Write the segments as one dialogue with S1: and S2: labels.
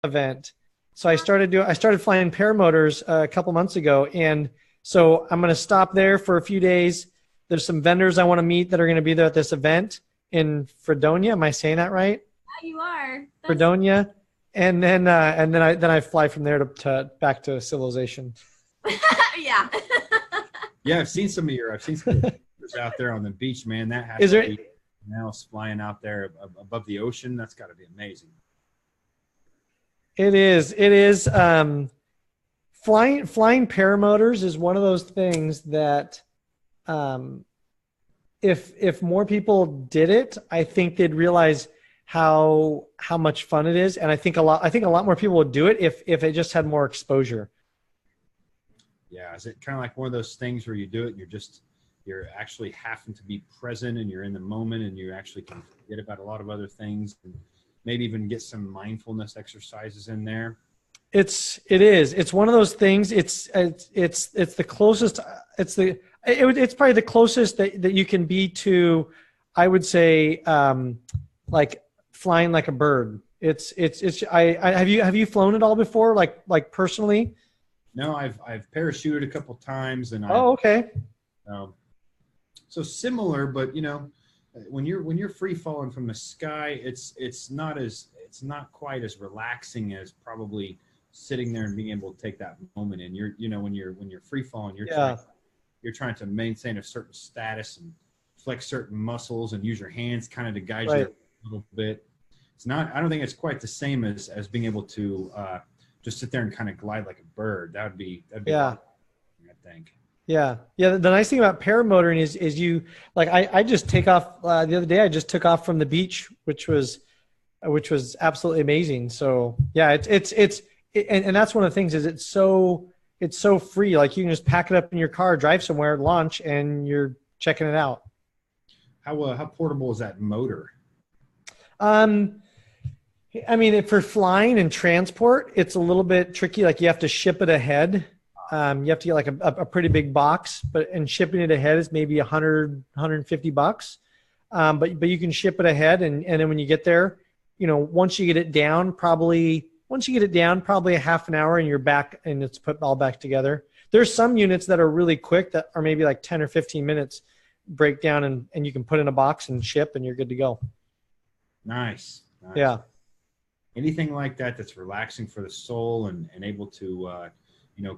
S1: event. So I started flying paramotors a couple months ago. And so I'm going to stop there for a few days. There's some vendors I want to meet that are going to be there at this event in Fredonia. Am I saying that right?
S2: Yeah, you are.
S1: Fredonia. And then I fly from there to back to civilization.
S2: Yeah.
S3: Yeah, I've seen some of your pictures out there on the beach, man. That has to be now flying out there above the ocean. That's got to be amazing.
S1: It is. It is. Flying paramotors is one of those things that, if more people did it, I think they'd realize how much fun it is, and I think a lot more people would do it if it just had more exposure.
S3: Yeah, is it kind of like one of those things where you do it and you're actually having to be present and you're in the moment and you actually can forget about a lot of other things and maybe even get some mindfulness exercises in there?
S1: It is. It's one of those things. It's the closest. It's probably the closest that you can be to, I would say, like flying like a bird. Have you flown it all before? Like personally?
S3: No, I've parachuted a couple times and
S1: okay.
S3: So similar, but when you're free falling from the sky, it's not quite as relaxing as probably sitting there and being able to take that moment. And when you're free falling, you're trying to maintain a certain status and flex certain muscles and use your hands kind of to guide you a little bit. I don't think it's quite the same as being able to just sit there and kind of glide like a bird. That'd be I think. Yeah.
S1: The nice thing about paramotoring is you, like, I just take off the other day. I just took off from the beach, which was absolutely amazing. So yeah, and that's one of the things is it's so free. Like you can just pack it up in your car, drive somewhere, launch, and you're checking it out.
S3: How portable is that motor?
S1: I mean, for flying and transport, it's a little bit tricky. Like you have to ship it ahead. You have to get like a pretty big box, and shipping it ahead is maybe $150. But you can ship it ahead, and then when you get there, once you get it down, probably a half an hour, and you're back, and it's put all back together. There's some units that are really quick that are maybe like 10 or 15 minutes breakdown, and you can put in a box and ship, and you're good to go.
S3: Nice.
S1: Yeah.
S3: Anything like that that's relaxing for the soul and able to,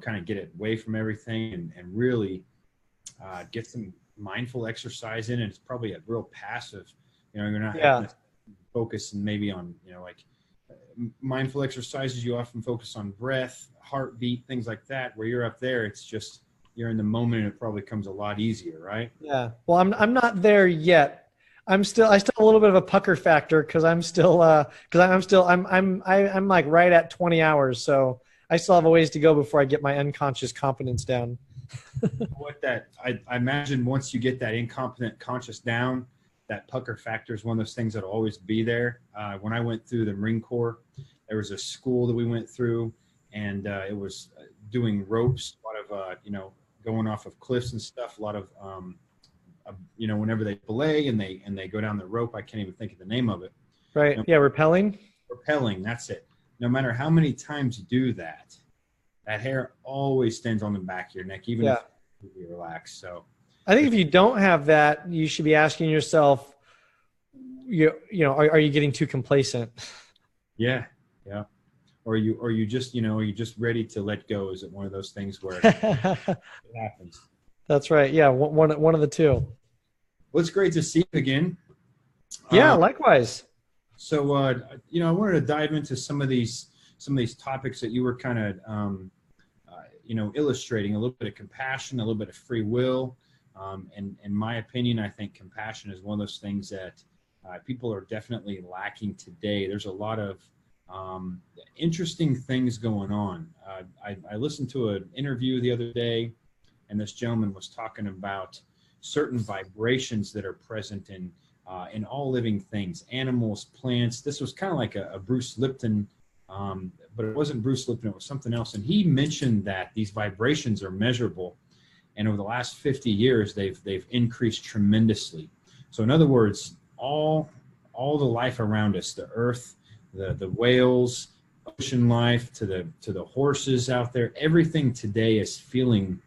S3: kind of get it away from everything and really get some mindful exercise in. And it's probably a real passive, you're not having to focus and maybe on, mindful exercises. You often focus on breath, heartbeat, things like that. Where you're up there, it's just, you're in the moment and it probably comes a lot easier, right?
S1: Yeah. Well, I'm not there yet. I still have a little bit of a pucker factor because I'm like right at 20 hours. So I still have a ways to go before I get my unconscious competence down.
S3: I imagine once you get that incompetent conscious down, that pucker factor is one of those things that'll always be there. When I went through the Marine Corps, there was a school that we went through, and it was doing ropes, a lot of going off of cliffs and stuff, a lot of whenever they belay and they go down the rope, I can't even think of the name of it.
S1: Right. Rappelling.
S3: Rappelling. That's it. No matter how many times you do that, that hair always stands on the back of your neck, even if you relax. So
S1: I think if you don't have that, you should be asking yourself, are you getting too complacent?
S3: Yeah. Yeah. Or you just, are you just ready to let go? Is it one of those things where it happens?
S1: That's right. Yeah. One of the two.
S3: Well, it's great to see you again.
S1: Yeah, likewise.
S3: So, I wanted to dive into some of these topics that you were kind of, illustrating a little bit of compassion, a little bit of free will. And in my opinion, I think compassion is one of those things that people are definitely lacking today. There's a lot of interesting things going on. I listened to an interview the other day, and this gentleman was talking about certain vibrations that are present in all living things, animals, plants. This was kind of like a Bruce Lipton, but it wasn't Bruce Lipton, it was something else. And he mentioned that these vibrations are measurable. And over the last 50 years, they've increased tremendously. So in other words, all the life around us, the earth, the whales, ocean life to the horses out there. Everything today is feeling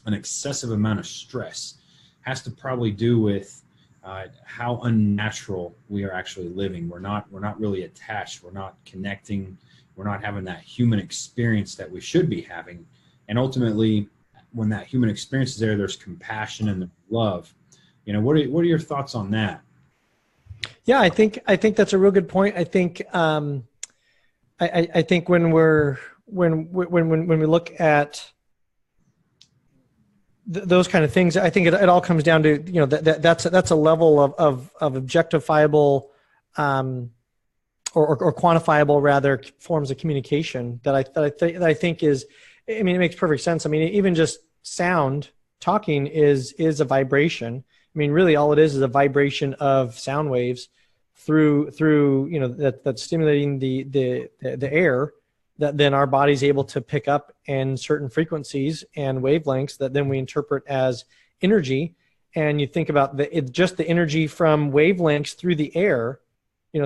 S3: an excessive amount of stress. Has to probably do with how unnatural we are actually living. We're not really attached. We're not connecting. We're not having that human experience that we should be having. And ultimately, when that human experience is there, there's compassion and love. What are your thoughts on that?
S1: Yeah, I think that's a real good point. I think I think when we look at those kind of things, I think it all comes down to that's a level of objectifiable or quantifiable rather forms of communication that I think is, I mean, it makes perfect sense. I mean, even just sound talking is a vibration. I mean, really all it is a vibration of sound waves through that's stimulating the air that then our body's able to pick up in certain frequencies and wavelengths that then we interpret as energy. And you think about just the energy from wavelengths through the air.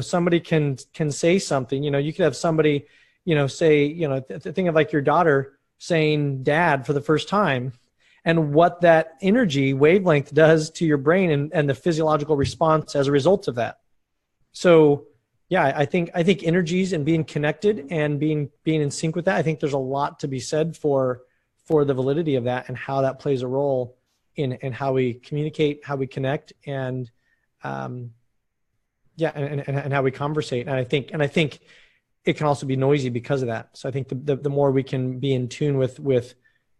S1: Somebody can say something. You could have somebody say, think of like your daughter saying dad for the first time, and what that energy wavelength does to your brain and the physiological response as a result of that. So yeah, I think energies and being connected and being in sync with that, I think there's a lot to be said for the validity of that and how that plays a role in how we communicate, how we connect, and and how we conversate. And I think it can also be noisy because of that. So I think the more we can be in tune with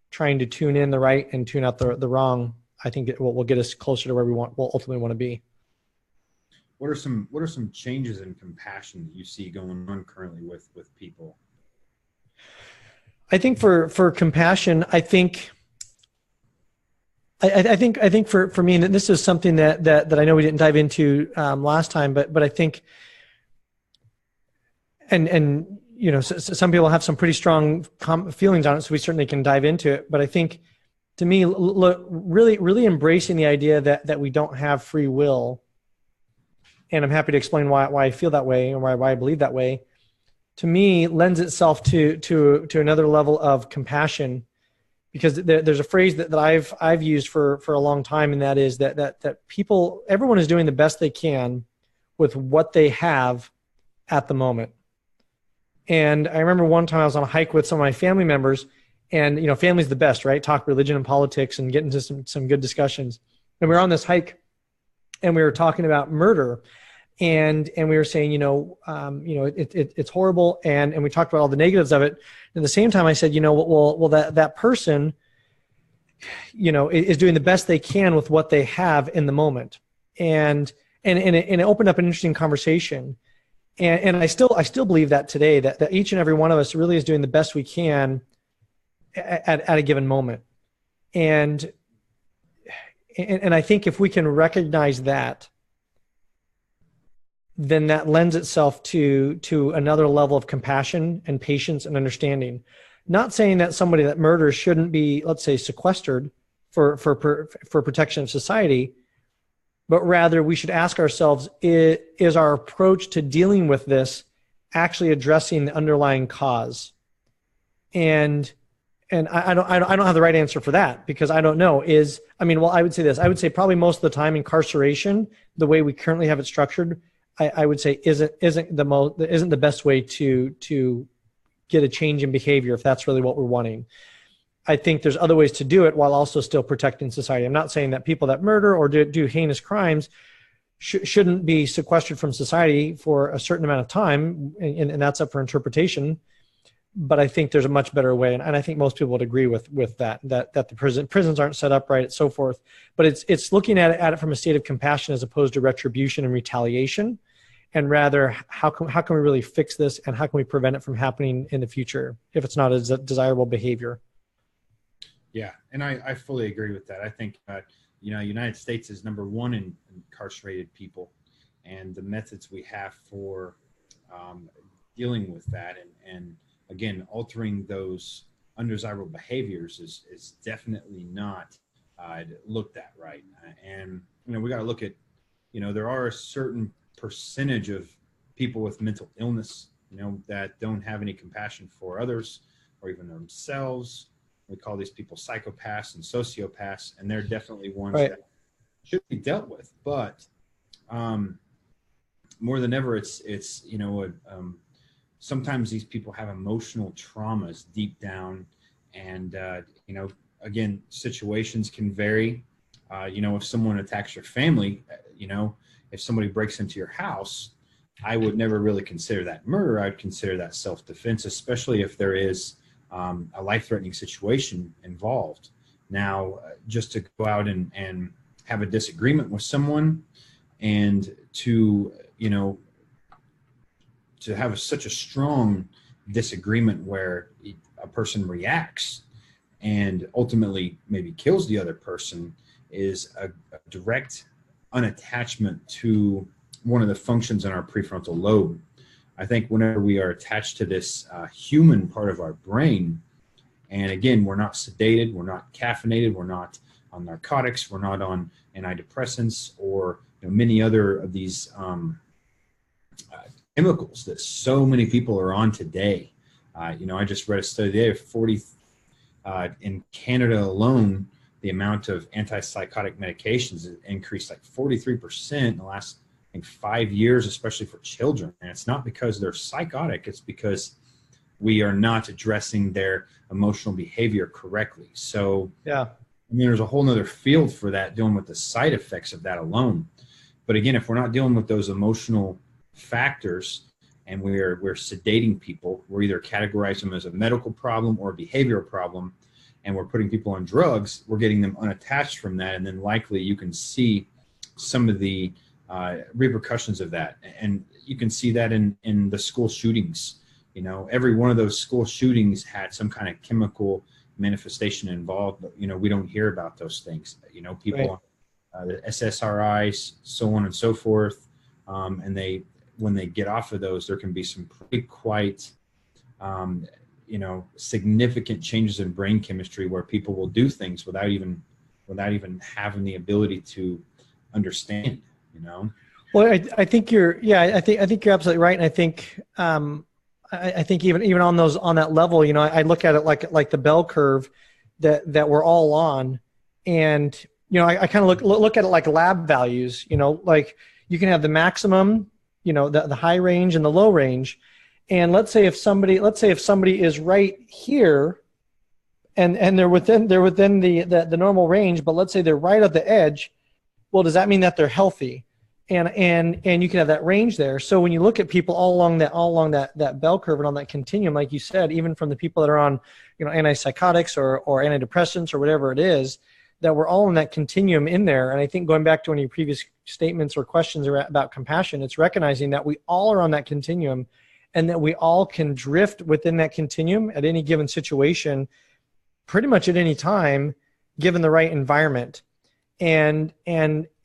S1: trying to tune in the right and tune out the wrong, I think it will get us closer to where we'll ultimately want to be.
S3: What are some changes in compassion that you see going on currently with people?
S1: I think for compassion, I think for me, and this is something that I know we didn't dive into last time, but I think, and so some people have some pretty strong feelings on it, so we certainly can dive into it. But I think, to me, look, really embracing the idea that we don't have free will. And I'm happy to explain why I feel that way and why I believe that way, to me lends itself to another level of compassion, because there's a phrase that I've used for a long time, and that is that everyone is doing the best they can with what they have at the moment. And I remember one time I was on a hike with some of my family members, and family's the best, right? Talk religion and politics and get into some good discussions. And we were on this hike, and we were talking about murder, and we were saying, it's horrible, and we talked about all the negatives of it. And at the same time, I said, well, that person, is doing the best they can with what they have in the moment, and it opened up an interesting conversation. And I still believe that today, that each and every one of us really is doing the best we can at a given moment, and I think if we can recognize that, then that lends itself to another level of compassion and patience and understanding. Not saying that somebody that murders shouldn't be, let's say, sequestered for protection of society, but rather we should ask ourselves, is our approach to dealing with this actually addressing the underlying cause? And I don't have the right answer for that, because I don't know. I would say this. I would say probably most of the time incarceration, the way we currently have it structured, I would say isn't the best way to get a change in behavior, if that's really what we're wanting. I think there's other ways to do it while also still protecting society. I'm not saying that people that murder or do heinous crimes shouldn't be sequestered from society for a certain amount of time, and that's up for interpretation. But I think there's a much better way, and I think most people would agree with that the prisons aren't set up right, and so forth. But it's looking at it from a state of compassion as opposed to retribution and retaliation, and rather how can we really fix this, and how can we prevent it from happening in the future if it's not a desirable behavior.
S3: Yeah, and I fully agree with that. I think United States is number one in incarcerated people, and the methods we have for dealing with that and again, altering those undesirable behaviors is definitely not looked at right. And, we got to look at, there are a certain percentage of people with mental illness that don't have any compassion for others or even themselves. We call these people psychopaths and sociopaths, and they're definitely ones
S1: Right.
S3: that should be dealt with. But more than ever, it's sometimes these people have emotional traumas deep down, and again, situations can vary. If someone attacks your family, if somebody breaks into your house, I would never really consider that murder. I'd consider that self-defense, especially if there is a life-threatening situation involved. Now, just to go out and have a disagreement with someone, and to have such a strong disagreement where a person reacts and ultimately maybe kills the other person, is a direct unattachment to one of the functions in our prefrontal lobe. I think whenever we are attached to this human part of our brain, and again, we're not sedated, we're not caffeinated, we're not on narcotics, we're not on antidepressants or many other of these chemicals that so many people are on today. I just read a study today of in Canada alone, the amount of antipsychotic medications has increased like 43% in the last 5 years, especially for children. And it's not because they're psychotic, it's because we are not addressing their emotional behavior correctly. So
S1: Yeah.
S3: there's a whole nother field for that, dealing with the side effects of that alone. But again, if we're not dealing with those emotional factors and we're sedating people, we're either categorizing them as a medical problem or a behavioral problem, and we're putting people on drugs, we're getting them unattached from that. And then likely you can see some of the repercussions of that. And you can see that in the school shootings. Every one of those school shootings had some kind of chemical manifestation involved, but we don't hear about those things. People, right. The SSRIs, so on and so forth, and when they get off of those, there can be some pretty quite significant changes in brain chemistry where people will do things without even having the ability to understand.
S1: Well, I think I think you're absolutely right, and I think I think even on that level, I look at it like the bell curve that we're all on, and I kind of look at it like lab values. Like you can have the maximum, the high range and the low range, and let's say if somebody is right here, and they're within the normal range, but let's say they're right at the edge. Well, does that mean that they're healthy? And you can have that range there. So when you look at people all along that bell curve and on that continuum, like you said, even from the people that are on, antipsychotics or antidepressants or whatever it is, that we're all in that continuum in there. And I think going back to one of your previous statements or questions about compassion, it's recognizing that we all are on that continuum and that we all can drift within that continuum at any given situation, pretty much at any time, given the right environment. And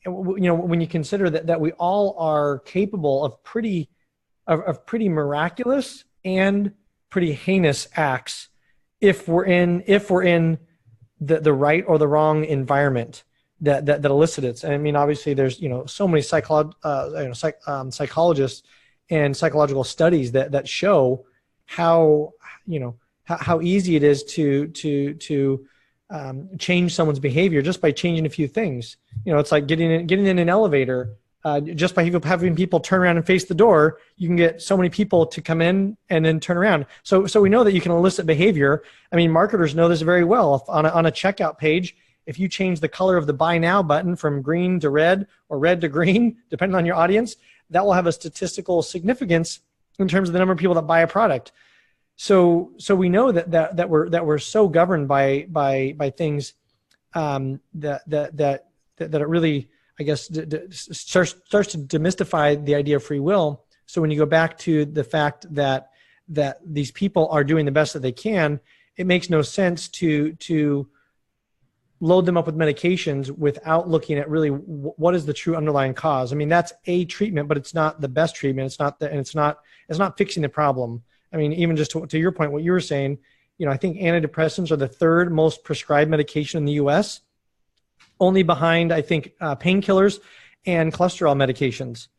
S1: when you consider that we all are capable of pretty miraculous and pretty heinous acts if we're in the right or the wrong environment that elicits it. And I mean, obviously there's so many psychologists and psychological studies that show how easy it is to change someone's behavior just by changing a few things. It's like getting in an elevator. Just by having people turn around and face the door, you can get so many people to come in and then turn around. So we know that you can elicit behavior. I mean, marketers know this very well. If on a checkout page, if you change the color of the buy now button from green to red or red to green, depending on your audience, that will have a statistical significance in terms of the number of people that buy a product. So we know that we're so governed by things that it really, I guess, starts to demystify the idea of free will. So when you go back to the fact that these people are doing the best that they can, it makes no sense to load them up with medications without looking at really what is the true underlying cause. I mean, that's a treatment, but it's not the best treatment. It's not fixing the problem. I mean, even just to your point, what you were saying, I think antidepressants are the third most prescribed medication in the U.S., only behind, I think, painkillers and cholesterol medications.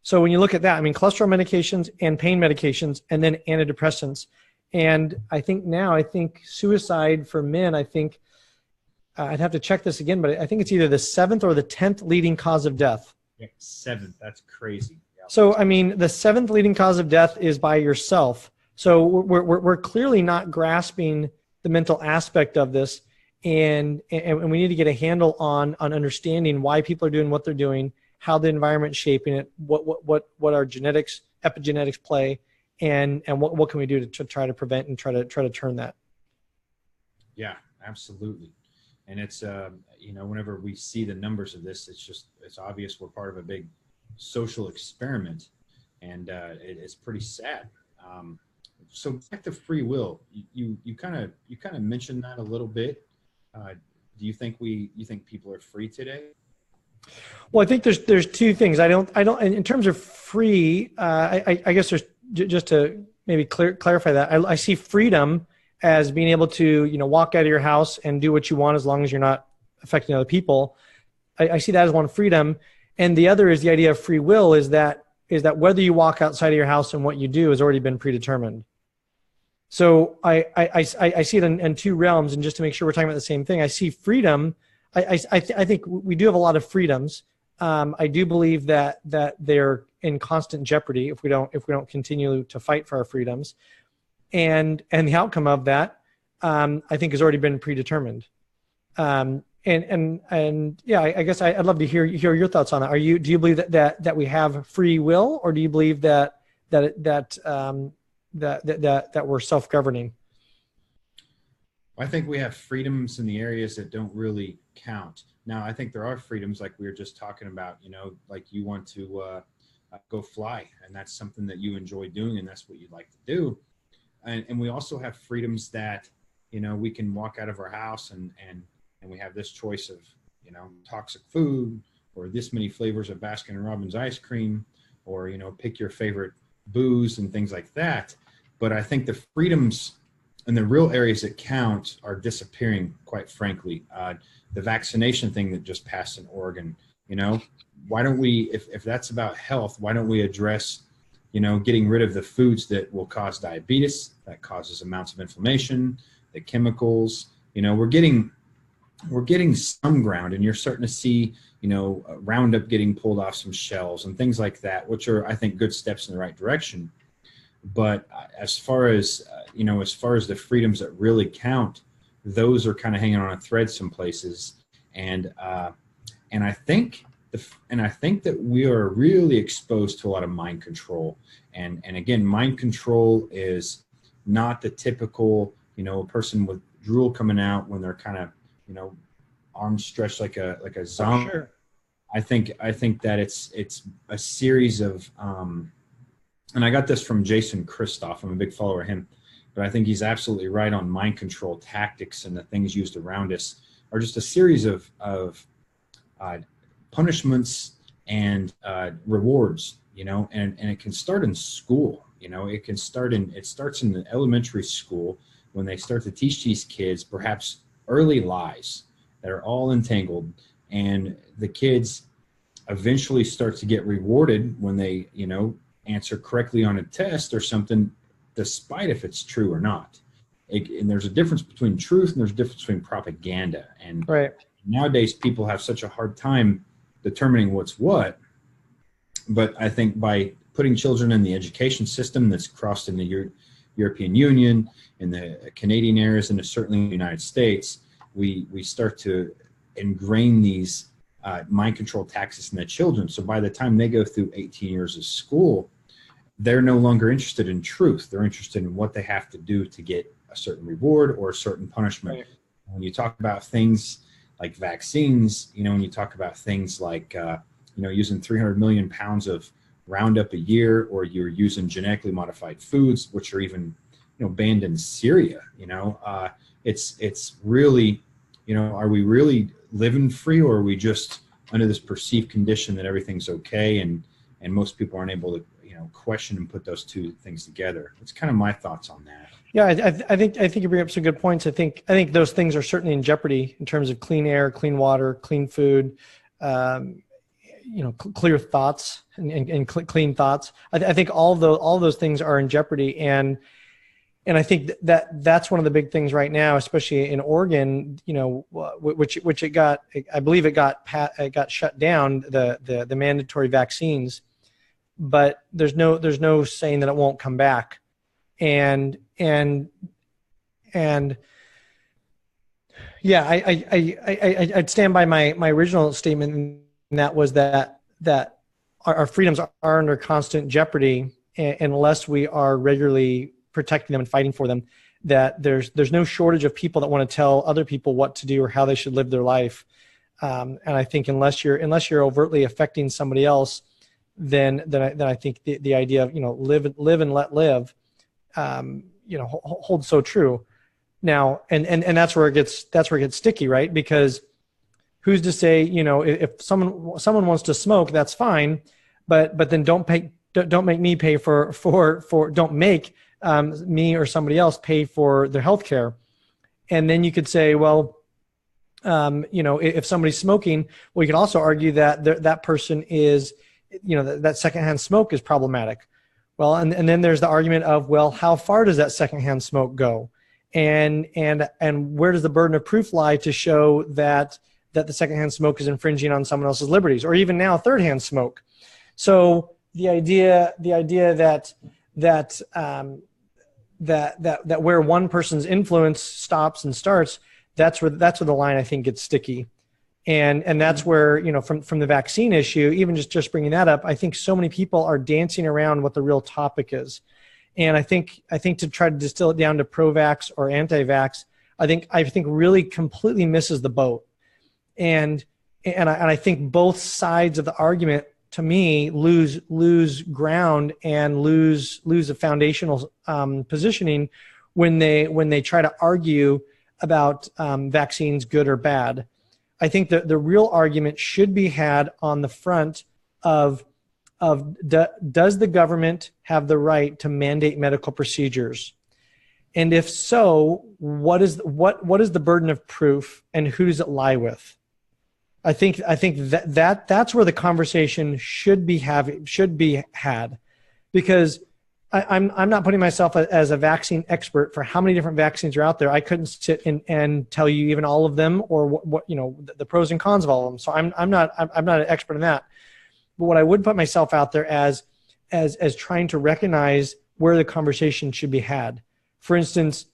S1: So when you look at that, I mean, cholesterol medications and pain medications and then antidepressants. And I think suicide for men, I'd have to check this again, but I think it's either the 7th or the 10th leading cause of death.
S3: Yeah, 7th. That's crazy. Yeah.
S1: So, I mean, the 7th leading cause of death is by yourself. So we're clearly not grasping the mental aspect of this. And we need to get a handle on understanding why people are doing what they're doing, how the environment's shaping it, what our genetics, epigenetics play, and what can we do to try to prevent and try to turn that.
S3: Yeah, absolutely. And it's, whenever we see the numbers of this, it's obvious we're part of a big social experiment, and it's pretty sad. So back to free will, you kind of mentioned that a little bit. Do you think people are free today?
S1: Well, I think there's two things. I don't, in terms of free, I guess there's, just to maybe clarify that, I see freedom as being able to, walk out of your house and do what you want as long as you're not affecting other people. I see that as one freedom. And the other is the idea of free will is that whether you walk outside of your house and what you do has already been predetermined. So I see it in two realms. And just to make sure we're talking about the same thing, I see freedom. I think we do have a lot of freedoms. I do believe that they're in constant jeopardy if we don't continue to fight for our freedoms. And the outcome of that, I think, has already been predetermined. And yeah, I guess I'd love to hear your thoughts on that. Do you believe that we have free will, or do you believe that we're self-governing?
S3: I think we have freedoms in the areas that don't really count. Now, I think there are freedoms like we were just talking about, like you want to go fly, and that's something that you enjoy doing, and that's what you'd like to do. And we also have freedoms that, we can walk out of our house and we have this choice of, toxic food, or this many flavors of Baskin and Robbins ice cream, or, pick your favorite booze and things like that. But I think the freedoms and the real areas that count are disappearing, quite frankly. The vaccination thing that just passed in Oregon, why don't we, if that's about health, why don't we address, getting rid of the foods that will cause diabetes, that causes amounts of inflammation, the chemicals, we're getting some ground, and you're starting to see, Roundup getting pulled off some shelves and things like that, which are, I think, good steps in the right direction. But as far as the freedoms that really count, those are kind of hanging on a thread some places. And I think that we are really exposed to a lot of mind control. And again, mind control is not the typical, person with drool coming out when they're kind of, arms stretched like a zombie. Sure. I think that it's a series of, and I got this from Jason Christoff. I'm a big follower of him, but I think he's absolutely right on mind control tactics, and the things used around us are just a series of punishments and rewards, and it can start in school. It starts in the elementary school when they start to teach these kids perhaps early lies that are all entangled, and the kids eventually start to get rewarded when they, answer correctly on a test or something, despite if it's true or not. And there's a difference between truth and there's a difference between propaganda. And
S1: right. Nowadays,
S3: people have such a hard time determining what's what. But I think by putting children in the education system that's crossed in the European Union, in the Canadian areas, and certainly in the United States, we start to ingrain these mind control tactics in the children. So by the time they go through 18 years of school, they're no longer interested in truth. They're interested in what they have to do to get a certain reward or a certain punishment. Right. When you talk about things like vaccines, when you talk about things like, using 300 million pounds of Roundup a year, or you're using genetically modified foods, which are even, banned in Syria, it's really, are we really living free, or are we just under this perceived condition that everything's okay, and most people aren't able to question and put those two things together? It's kind of my thoughts on that.
S1: Yeah, I think you bring up some good points. I think those things are certainly in jeopardy in terms of clean air, clean water, clean food. clear thoughts and clean thoughts. I think all of those things are in jeopardy. And I think that's one of the big things right now, especially in Oregon, which it got, I believe it got shut down, the mandatory vaccines, but there's no saying that it won't come back. And yeah, I'd stand by my original statement, and that was that our freedoms are under constant jeopardy unless we are regularly protecting them and fighting for them. That there's no shortage of people that want to tell other people what to do or how they should live their life. And I think unless you're overtly affecting somebody else, then I think the idea of live and let live, holds so true. Now, and that's where it gets sticky, right? Because who's to say, if someone wants to smoke, that's fine, but then don't make me pay don't make me or somebody else pay for their health care. And then you could say, well, if somebody's smoking, well, you can also argue that that person is, that secondhand smoke is problematic. Well, and then there's the argument of, well, how far does that secondhand smoke go? And where does the burden of proof lie to show that the secondhand smoke is infringing on someone else's liberties, or even now thirdhand smoke? So the idea that where one person's influence stops and starts, that's where the line I think gets sticky. And that's where, from the vaccine issue, even just bringing that up, I think so many people are dancing around what the real topic is. And I think to try to distill it down to pro-vax or anti-vax, I think really completely misses the boat. And I think both sides of the argument, to me, lose ground and lose a foundational positioning when they try to argue about vaccines good or bad. I think that the real argument should be had on the front of does the government have the right to mandate medical procedures? And if so, what is the burden of proof, and who does it lie with? I think that's where the conversation should be had, because I'm not putting myself as a vaccine expert for how many different vaccines are out there. I couldn't sit and tell you even all of them, or what the pros and cons of all of them. So I'm not an expert in that. But what I would put myself out there as trying to recognize where the conversation should be had. For instance,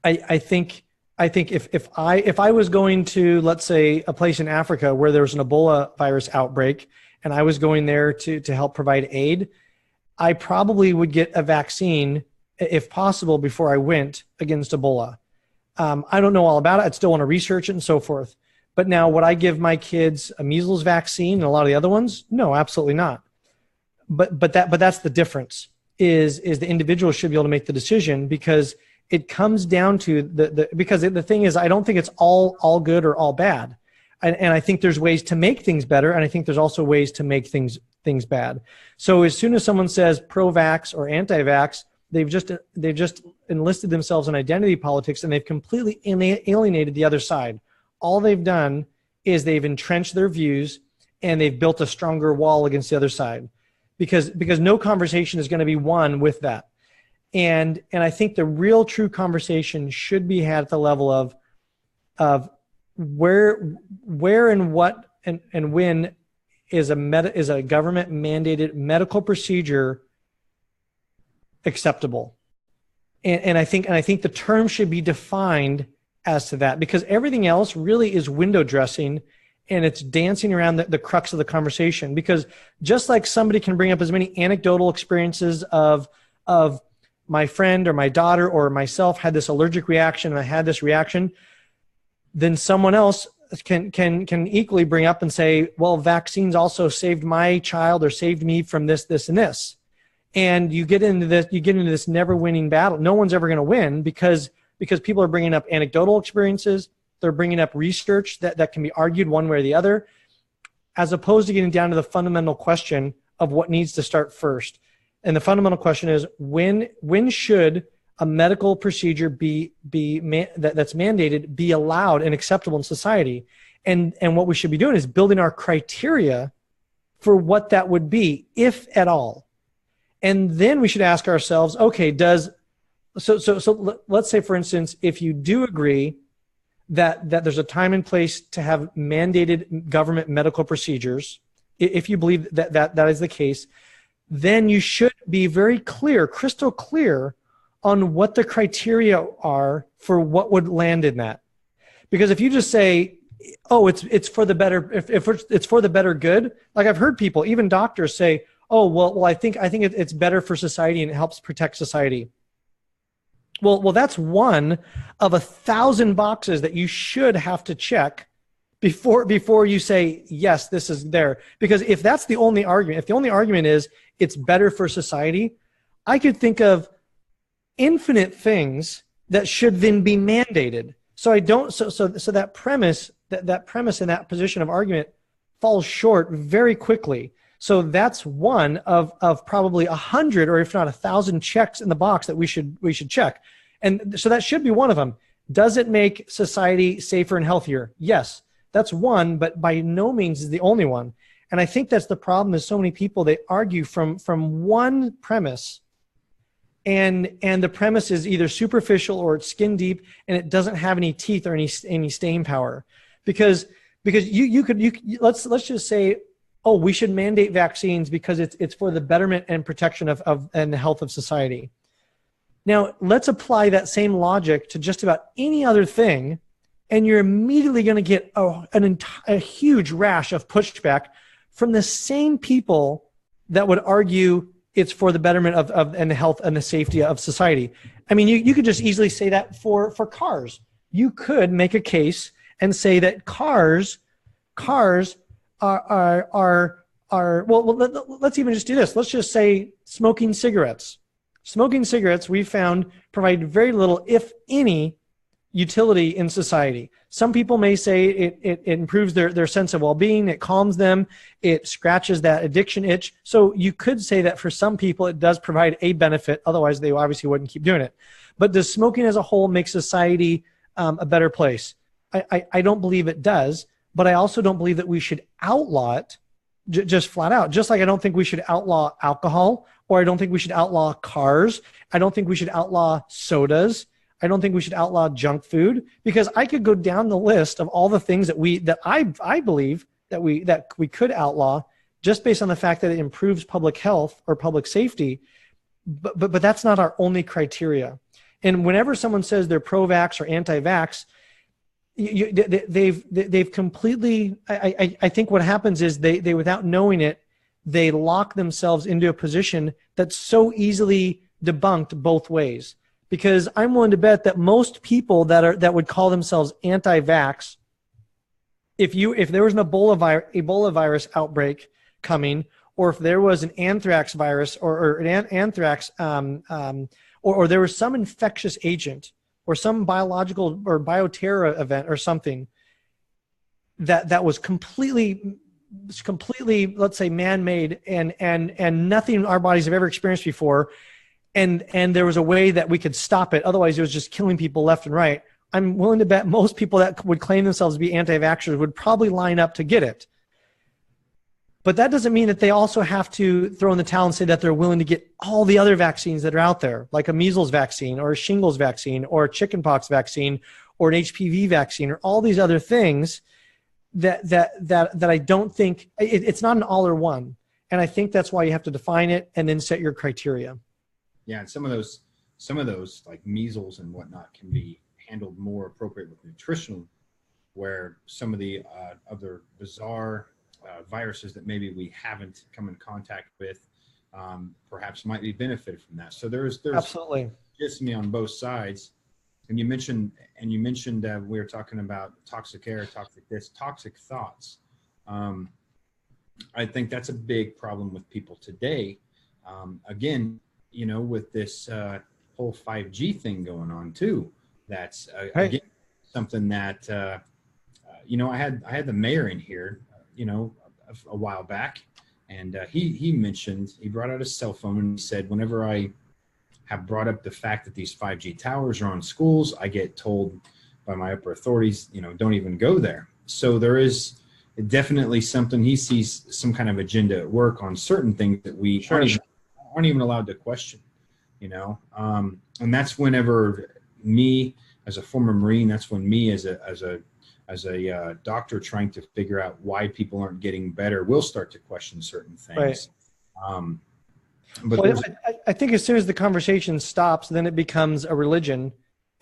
S1: I think if I was going to, let's say, a place in Africa where there was an Ebola virus outbreak, and I was going there to help provide aid, I probably would get a vaccine, if possible, before I went against Ebola. I don't know all about it. I'd still want to research it and so forth. But now, would I give my kids a measles vaccine and a lot of the other ones? No, absolutely not. But that's the difference. Is the individual should be able to make the decision, because it comes down to because the thing is, I don't think it's all good or all bad. And I think there's ways to make things better, and I think there's also ways to make things bad. So as soon as someone says pro-vax or anti-vax, they've just enlisted themselves in identity politics, and they've completely alienated the other side. All they've done is they've entrenched their views, and they've built a stronger wall against the other side, because no conversation is going to be won with that. And I think the real true conversation should be had at the level of where and what and when is a government mandated medical procedure acceptable. And I think the term should be defined as to that, because everything else really is window dressing, and it's dancing around the crux of the conversation. Because just like somebody can bring up as many anecdotal experiences of my friend or my daughter or myself had this allergic reaction and I had this reaction, then someone else can equally bring up and say, well, vaccines also saved my child or saved me from this, and this. And you get into this never winning battle. No one's ever going to win, because people are bringing up anecdotal experiences. They're bringing up research that can be argued one way or the other, as opposed to getting down to the fundamental question of what needs to start first. And the fundamental question is, when should a medical procedure that's mandated be allowed and acceptable in society? And what we should be doing is building our criteria for what that would be, if at all. And then we should ask ourselves, okay, so let's say, for instance, if you do agree that there's a time and place to have mandated government medical procedures, if you believe that is the case, then you should be very clear, crystal clear, on what the criteria are for what would land in that. Because if you just say, oh, it's for the better, if it's for the better good, like I've heard people, even doctors say, oh, well, I think it's better for society and it helps protect society. Well, that's one of 1,000 boxes that you should have to check before you say, yes, this is there. Because if that's the only argument, if the only argument is it's better for society, I could think of infinite things that should then be mandated. So that premise, that premise in that position of argument falls short very quickly. So that's one of probably 100 or if not 1,000 checks in the box that we should check. And so that should be one of them. Does it make society safer and healthier? Yes, that's one, but by no means is the only one. And I think that's the problem is so many people, they argue from one premise, and the premise is either superficial or it's skin deep and it doesn't have any teeth or any staying power. Because let's just say, oh, we should mandate vaccines because it's for the betterment and protection of and the health of society. Now, let's apply that same logic to just about any other thing, and you're immediately going to get a huge rash of pushback from the same people that would argue it's for the betterment of and the health and the safety of society. I mean, you could just easily say that for cars. You could make a case and say that cars are well, let's even just do this. Let's just say smoking cigarettes. Smoking cigarettes, we found, provide very little, if any, utility in society. Some people may say it improves their sense of well-being, it calms them, it scratches that addiction itch. So you could say that for some people it does provide a benefit, otherwise they obviously wouldn't keep doing it. But does smoking as a whole make society a better place? I don't believe it does, but I also don't believe that we should outlaw it just flat out. Just like I don't think we should outlaw alcohol, or I don't think we should outlaw cars. I don't think we should outlaw sodas. I don't think we should outlaw junk food, because I could go down the list of all the things that I believe that we could outlaw just based on the fact that it improves public health or public safety. But that's not our only criteria. And whenever someone says they're pro-vax or anti-vax, they've completely, I think what happens is they without knowing it, they lock themselves into a position that's so easily debunked both ways. Because I'm willing to bet that most people that would call themselves anti-vax, if there was an Ebola virus outbreak coming, or if there was an anthrax virus or an anthrax or there was some infectious agent or some biological or bioterror event or something that was completely, let's say, man-made and nothing our bodies have ever experienced before, and there was a way that we could stop it. Otherwise, it was just killing people left and right. I'm willing to bet most people that would claim themselves to be anti-vaxxers would probably line up to get it. But that doesn't mean that they also have to throw in the towel and say that they're willing to get all the other vaccines that are out there, like a measles vaccine or a shingles vaccine or a chickenpox vaccine or an HPV vaccine or all these other things that I don't think it's not an all or one. And I think that's why you have to define it and then set your criteria.
S3: Yeah, and some of those like measles and whatnot can be handled more appropriate with nutrition, where some of the other bizarre viruses that maybe we haven't come in contact with perhaps might be benefited from that. So there's
S1: Absolutely
S3: just me on both sides. And you mentioned we were talking about toxic air, toxic thoughts. I think that's a big problem with people today. Again, with this whole 5G thing going on too. That's again, something that I had the mayor in here, a while back, and he brought out his cell phone and he said, whenever I have brought up the fact that these 5G towers are on schools, I get told by my upper authorities, don't even go there. So there is definitely something, he sees some kind of agenda at work on certain things that we aren't even allowed to question, you know? And that's whenever me as a former Marine, that's when me as a doctor trying to figure out why people aren't getting better, will start to question certain things.
S1: Right.
S3: But
S1: well, I think as soon as the conversation stops, then it becomes a religion,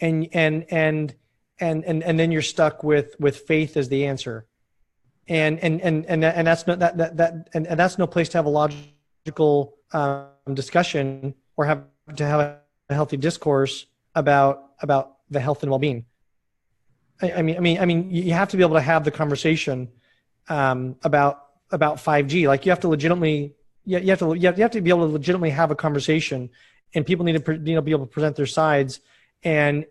S1: and then you're stuck with faith as the answer, and that's no that's no place to have a logical discussion or have a healthy discourse about the health and well-being. I mean, you have to be able to have the conversation about 5G. Like, you have to legitimately. You have to be able to legitimately have a conversation, and people need to be able to present their sides and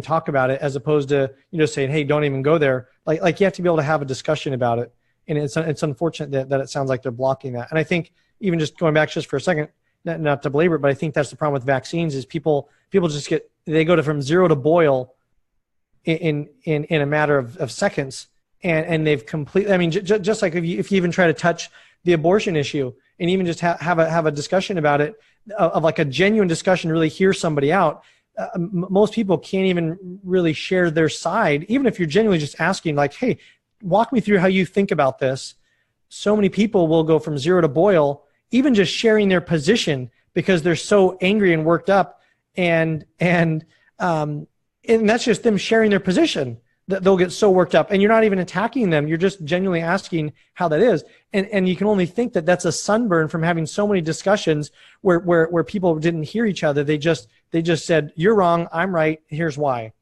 S1: talk about it, as opposed to saying, hey, don't even go there. Like you have to be able to have a discussion about it, and it's unfortunate that it sounds like they're blocking that. And I think, even just going back just for a second, not to belabor it, but I think that's the problem with vaccines is people just they go from zero to boil in a matter of seconds, and they've completely. I mean, just like if you even try to touch the abortion issue and even just have a discussion about it, of like a genuine discussion, really hear somebody out. Most people can't even really share their side, even if you're genuinely just asking, like, hey, walk me through how you think about this. So many people will go from zero to boil, even just sharing their position, because they're so angry and worked up, and that's just them sharing their position. They'll get so worked up, and you're not even attacking them. You're just genuinely asking how that is. And you can only think that that's a sunburn from having so many discussions where people didn't hear each other. They just said, you're wrong, I'm right, here's why.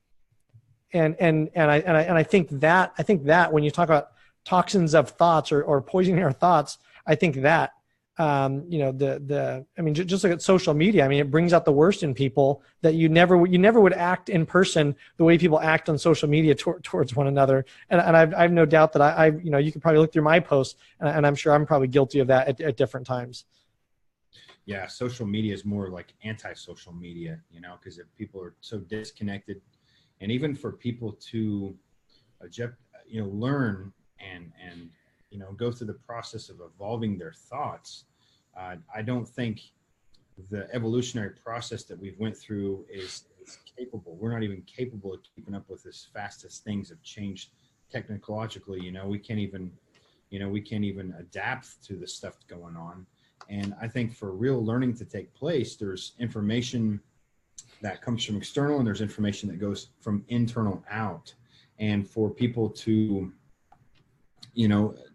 S1: And I think that when you talk about toxins of thoughts or poisoning our thoughts, I think that I mean, just look at social media. I mean, it brings out the worst in people that you never would act in person the way people act on social media towards one another. And I've no doubt that you can probably look through my posts, and I'm sure I'm probably guilty of that at different times.
S3: Yeah, social media is more like anti-social media, because if people are so disconnected, and even for people to, learn and go through the process of evolving their thoughts. I don't think the evolutionary process that we've went through is capable. We're not even capable of keeping up with as fast as things have changed technologically. We can't even adapt to the stuff going on. And I think for real learning to take place, there's information that comes from external, and there's information that goes from internal out. And for people to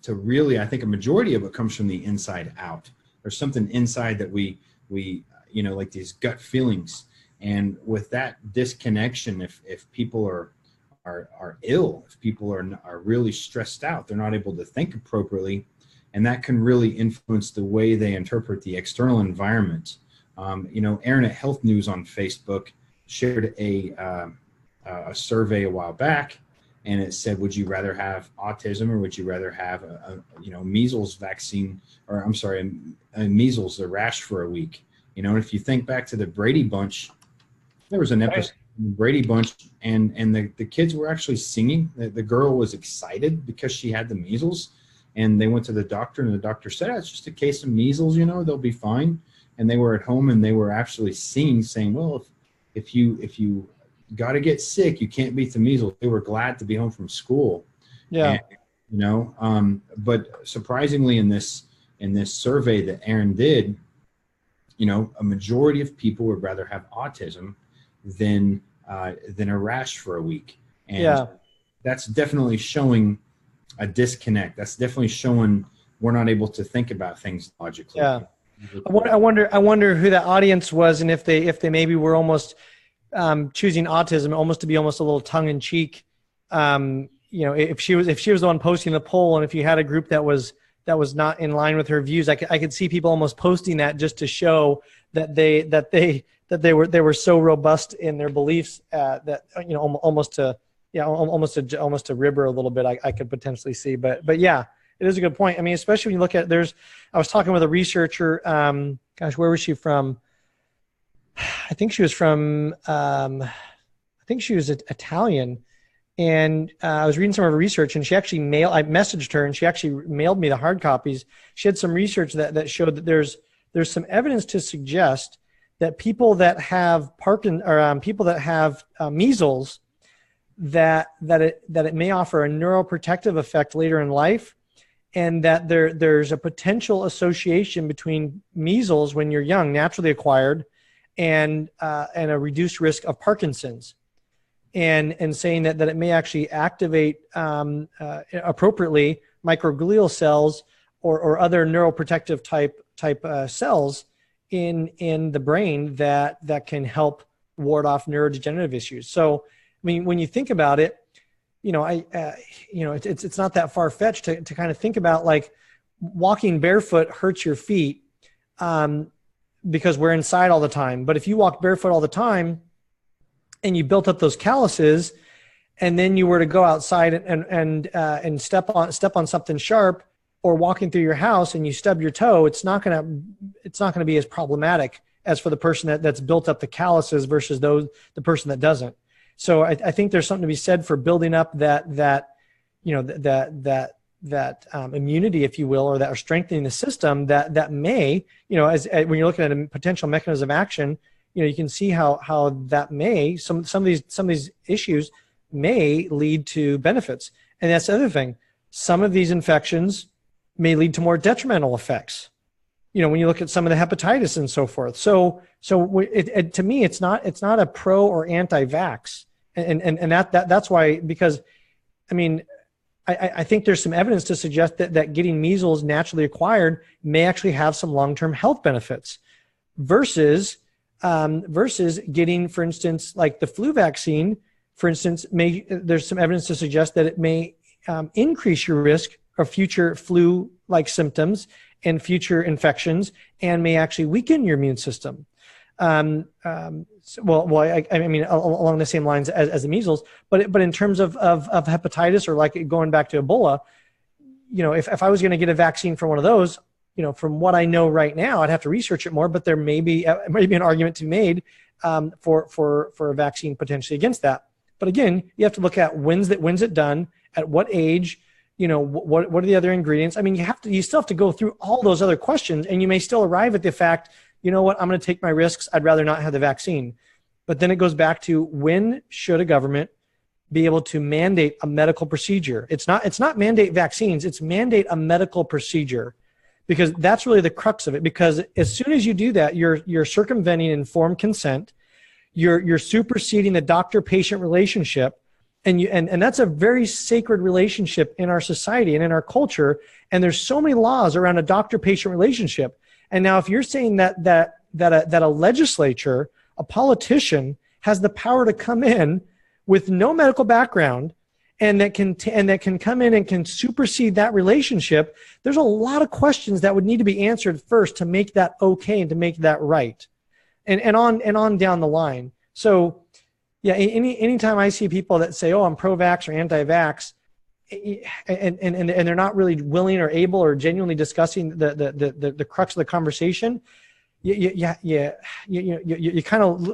S3: really, I think a majority of it comes from the inside out. There's something inside that we like these gut feelings. And with that disconnection, if people are ill, if people are really stressed out, they're not able to think appropriately, and that can really influence the way they interpret the external environment. Aaron at Health News on Facebook shared a survey a while back, and it said, would you rather have autism, or would you rather have a measles vaccine, or I'm sorry, a measles, a rash for a week? And if you think back to the Brady Bunch, there was an episode of the Brady Bunch, and the kids were actually singing. The girl was excited because she had the measles, and they went to the doctor, and the doctor said, it's just a case of measles, they'll be fine. And they were at home, and they were actually singing, saying, well, if you got to get sick, you can't beat the measles. They were glad to be home from school.
S1: Yeah.
S3: And, but surprisingly in this survey that Aaron did, a majority of people would rather have autism than a rash for a week. And that's definitely showing a disconnect. That's definitely showing we're not able to think about things logically.
S1: Yeah. I wonder who that audience was, and if they maybe were almost choosing autism almost to be almost a little tongue in cheek. If she was the one posting the poll, and if you had a group that was not in line with her views, I could see people almost posting that just to show that they were so robust in their beliefs that almost to rib her a little bit. I could potentially see, but yeah, it is a good point. I mean, especially when you look at I was talking with a researcher. Where was she from? I think she was from. I think she was Italian, And I was reading some of her research, and I messaged her, and she actually mailed me the hard copies. She had some research that showed that there's some evidence to suggest that people that have people that have measles, that it may offer a neuroprotective effect later in life, and that there's a potential association between measles when you're young, naturally acquired, and a reduced risk of Parkinson's, and saying that it may actually activate appropriately microglial cells or other neuroprotective type cells in the brain that can help ward off neurodegenerative issues. So, I mean, when you think about it, it's not that far fetched to kind of think about, like, walking barefoot hurts your feet because we're inside all the time. But if you walk barefoot all the time and you built up those calluses, and then you were to go outside and step on something sharp, or walking through your house and you stub your toe, it's not gonna be as problematic as for the person that's built up the calluses versus the person that doesn't. So I think there's something to be said for building up that immunity, if you will, or strengthening the system that may, as when you're looking at a potential mechanism of action, you can see how that may, some of these issues may lead to benefits. And that's the other thing. Some of these infections may lead to more detrimental effects. When you look at some of the hepatitis and so forth. So to me, it's not a pro or anti-vax. And that's why, because I mean, I think there's some evidence to suggest that getting measles naturally acquired may actually have some long-term health benefits versus getting, for instance, like the flu vaccine, for instance, there's some evidence to suggest that it may increase your risk of future flu-like symptoms and future infections, and may actually weaken your immune system. I mean, along the same lines as the measles, but in terms of hepatitis, or like going back to Ebola, if I was going to get a vaccine for one of those, from what I know right now, I'd have to research it more, but there may be an argument to be made for a vaccine potentially against that. But again, you have to look at when's it done, at what age, what are the other ingredients? I mean, you still have to go through all those other questions, and you may still arrive at the fact, I'm going to take my risks. I'd rather not have the vaccine. But then it goes back to, when should a government be able to mandate a medical procedure? It's not mandate vaccines, it's mandate a medical procedure, because that's really the crux of it. Because as soon as you do that, you're circumventing informed consent, you're superseding the doctor-patient relationship, and that's a very sacred relationship in our society and in our culture. And there's so many laws around a doctor-patient relationship. And now, if you're saying that a legislature, a politician, has the power to come in with no medical background, and that can come in and can supersede that relationship, there's a lot of questions that would need to be answered first to make that okay and to make that right, and on down the line. So, yeah, anytime I see people that say, "Oh, I'm pro-vax or anti-vax," and they're not really willing or able or genuinely discussing the crux of the conversation, you kind of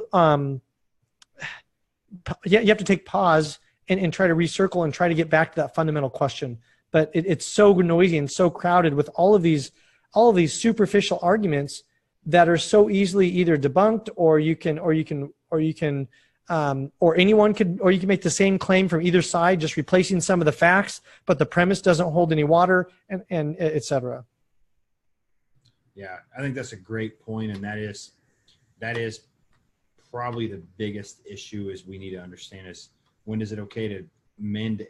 S1: you have to take pause and try to recircle and try to get back to that fundamental question. But it's so noisy and so crowded with all of these superficial arguments that are so easily either debunked, or you can make the same claim from either side, just replacing some of the facts, but the premise doesn't hold any water, and et cetera.
S3: Yeah, I think that's a great point, and that is probably the biggest issue is we need to understand is, when is it okay to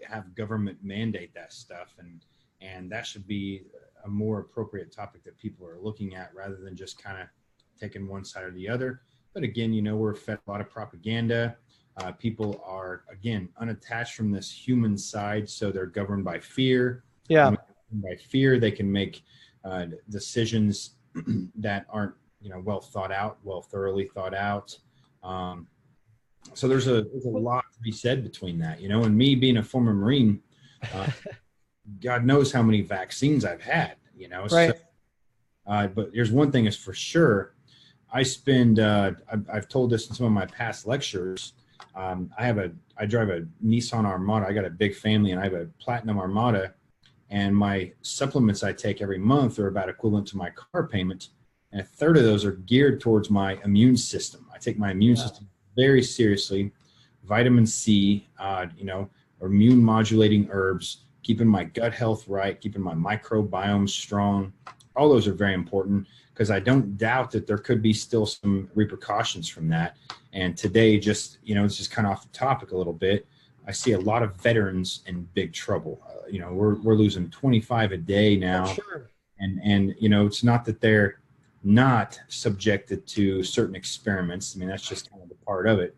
S3: have government mandate that stuff, and that should be a more appropriate topic that people are looking at, rather than just kind of taking one side or the other. But again, we're fed a lot of propaganda. People are, again, unattached from this human side, so they're governed by fear.
S1: Yeah.
S3: By fear, they can make decisions that aren't, well thought out, thoroughly thought out. So there's a lot to be said between that, and me being a former Marine, God knows how many vaccines I've had,
S1: Right.
S3: So, but there's one thing is for sure. I spend, I've told this in some of my past lectures, I drive a Nissan Armada. I got a big family, and I have a Platinum Armada, and my supplements I take every month are about equivalent to my car payment, and a third of those are geared towards my immune system. I take my immune system very seriously. Vitamin C, or immune modulating herbs, keeping my gut health right, keeping my microbiome strong. All those are very important, because I don't doubt that there could be still some repercussions from that. And today, just, it's just kind of off the topic a little bit. I see a lot of veterans in big trouble. We're losing 25 a day now.
S1: Oh, sure.
S3: And it's not that they're not subjected to certain experiments. I mean, that's just kind of a part of it.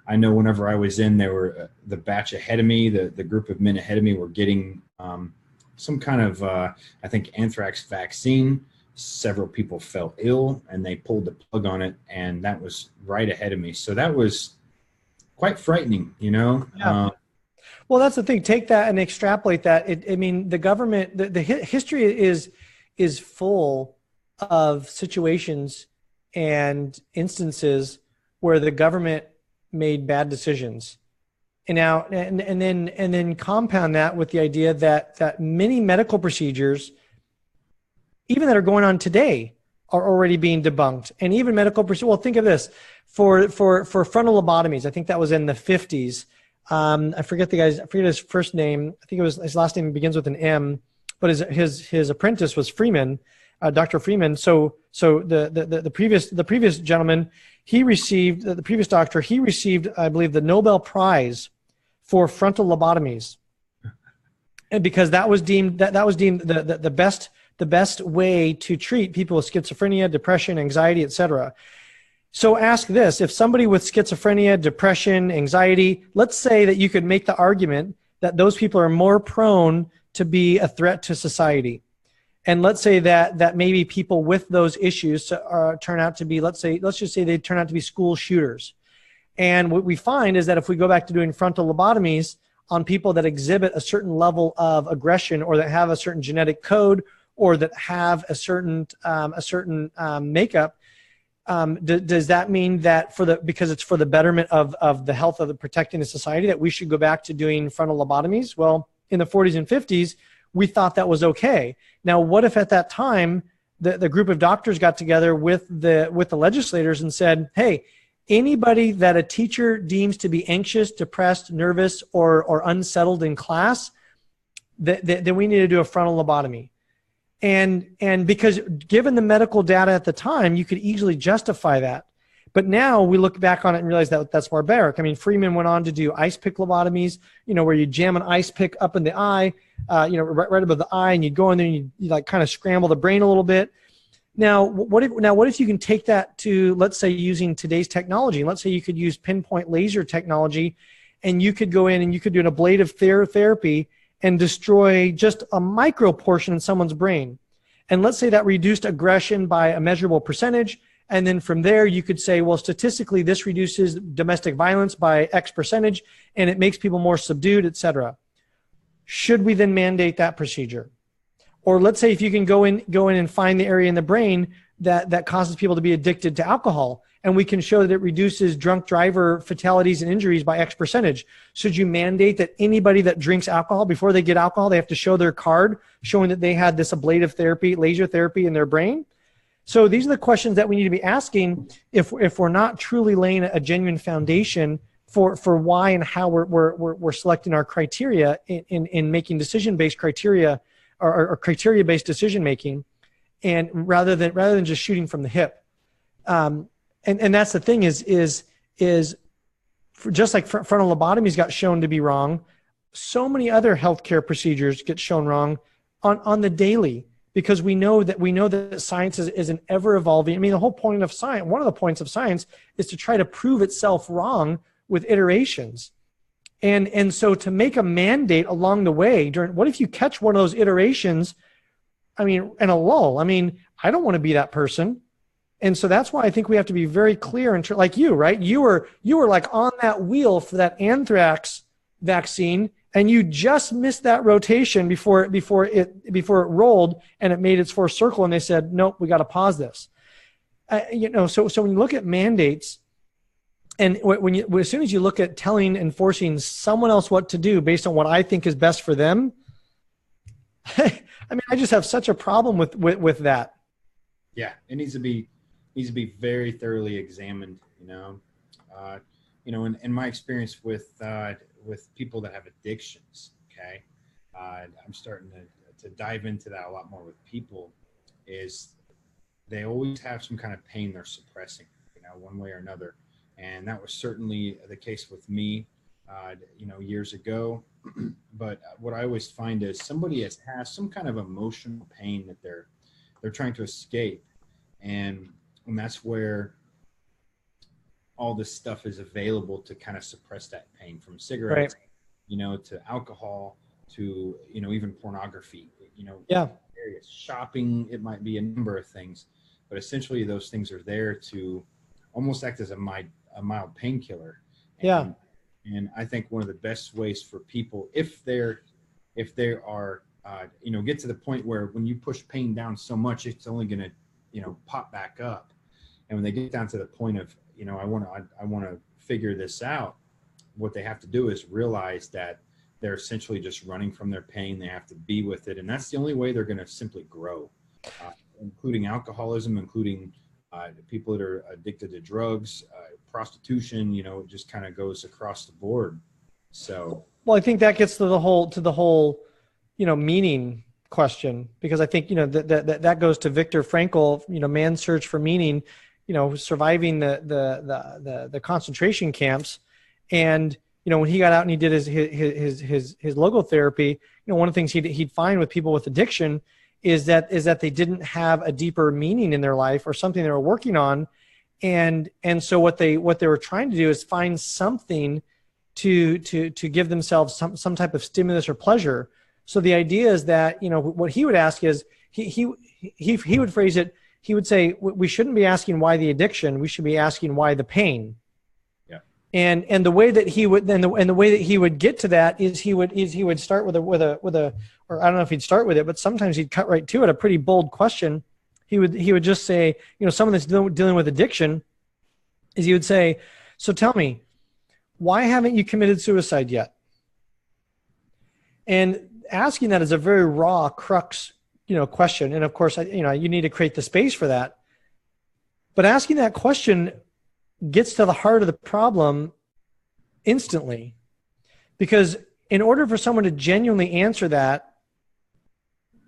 S3: I know whenever I was in, there were the batch ahead of me, the group of men ahead of me were getting some kind of, I think, anthrax vaccine. Several people fell ill, and they pulled the plug on it, and that was right ahead of me. So that was quite frightening,
S1: Yeah. Well, that's the thing. Take that and extrapolate that. The government, the history is full of situations and instances where the government made bad decisions. And now, and then compound that with the idea that many medical procedures, even that are going on today, are already being debunked. And even medical procedures. Well, think of this: for frontal lobotomies, I think that was in the 50s. I forget his first name. I think his last name begins with an M, but his apprentice was Freeman, Dr. Freeman. So the previous gentleman, the previous doctor, he received, I believe, the Nobel Prize for frontal lobotomies, and because that was deemed the best way to treat people with schizophrenia, depression, anxiety, etc. So ask this: if somebody with schizophrenia, depression, anxiety, let's say that you could make the argument that those people are more prone to be a threat to society. And let's say that maybe people with those issues turn out to be, let's just say they turn out to be school shooters. And what we find is that if we go back to doing frontal lobotomies on people that exhibit a certain level of aggression, or that have a certain genetic code, or that have a certain makeup, does that mean that because it's for the betterment of the health of protecting the society, that we should go back to doing frontal lobotomies? Well, in the 40s and 50s, we thought that was okay. Now, what if at that time the group of doctors got together with the legislators and said, hey, anybody that a teacher deems to be anxious, depressed, nervous, or unsettled in class, then we need to do a frontal lobotomy. And because given the medical data at the time, you could easily justify that. But now we look back on it and realize that that's barbaric. I mean, Freeman went on to do ice pick lobotomies, where you jam an ice pick up in the eye, right above the eye, and you go in there and you like kind of scramble the brain a little bit. Now, what if you can take that to, let's say, using today's technology? Let's say you could use pinpoint laser technology, and you could go in and you could do an ablative therapy and destroy just a micro portion in someone's brain. And let's say that reduced aggression by a measurable percentage. And then from there, you could say, well, statistically, this reduces domestic violence by X percentage, and it makes people more subdued, et cetera. Should we then mandate that procedure? Or let's say if you can go in and find the area in the brain that causes people to be addicted to alcohol, and we can show that it reduces drunk driver fatalities and injuries by X percentage. Should you mandate that anybody that drinks alcohol, before they get alcohol, they have to show their card showing that they had this ablative therapy, laser therapy in their brain? So these are the questions that we need to be asking if we're not truly laying a genuine foundation for why and how we're selecting our criteria in making decision-based criteria or criteria-based decision making, and rather than just shooting from the hip. And that's the thing is just like frontal lobotomies got shown to be wrong, so many other healthcare procedures get shown wrong on the daily, because we know that science is an ever evolving. I mean, the whole point of science, one of the points of science, is to try to prove itself wrong with iterations. And so to make a mandate along the way, what if you catch one of those iterations, in a lull? I don't want to be that person. And so that's why I think we have to be very clear. Like you, right? You were like on that wheel for that anthrax vaccine, and you just missed that rotation before it rolled and it made its fourth circle, and they said, nope, we got to pause this. So when you look at mandates, And as soon as you look at telling and forcing someone else what to do based on what I think is best for them, I mean, I just have such a problem with that.
S3: Yeah, it needs to be very thoroughly examined. In my experience with people that have addictions, okay, I'm starting to dive into that a lot more with people. Is they always have some kind of pain they're suppressing, one way or another. And that was certainly the case with me, years ago. But what I always find is somebody has some kind of emotional pain that they're trying to escape. And that's where all this stuff is available to kind of suppress that pain, from cigarettes, right, to alcohol, to, even pornography,
S1: yeah,
S3: various shopping. It might be a number of things, but essentially those things are there to almost act as a mild painkiller.
S1: Yeah.
S3: And I think one of the best ways for people, if they are, get to the point where when you push pain down so much, it's only going to, pop back up. And when they get down to the point of, I want to figure this out, what they have to do is realize that they're essentially just running from their pain. They have to be with it. And that's the only way they're going to simply grow, including alcoholism, including people that are addicted to drugs, prostitution, it just kind of goes across the board. So,
S1: well, I think that gets to the whole, meaning question, because I think, that goes to Viktor Frankl, man's search for meaning, surviving the concentration camps. And, when he got out and he did his logotherapy, one of the things he'd find with people with addiction is that they didn't have a deeper meaning in their life or something they were working on. And so what they were trying to do is find something to give themselves some type of stimulus or pleasure. So the idea is that, what he would ask is he would phrase it. He would say, we shouldn't be asking why the addiction. We should be asking why the pain.
S3: Yeah.
S1: And the way that he would the way that he would get to that is he would start with a or I don't know if he'd start with it, but sometimes he'd cut right to it. A pretty bold question. He would just say, someone that's dealing with addiction, is he would say, so tell me, why haven't you committed suicide yet? And asking that is a very raw crux, question. And of course, you need to create the space for that. But asking that question gets to the heart of the problem instantly, because in order for someone to genuinely answer that,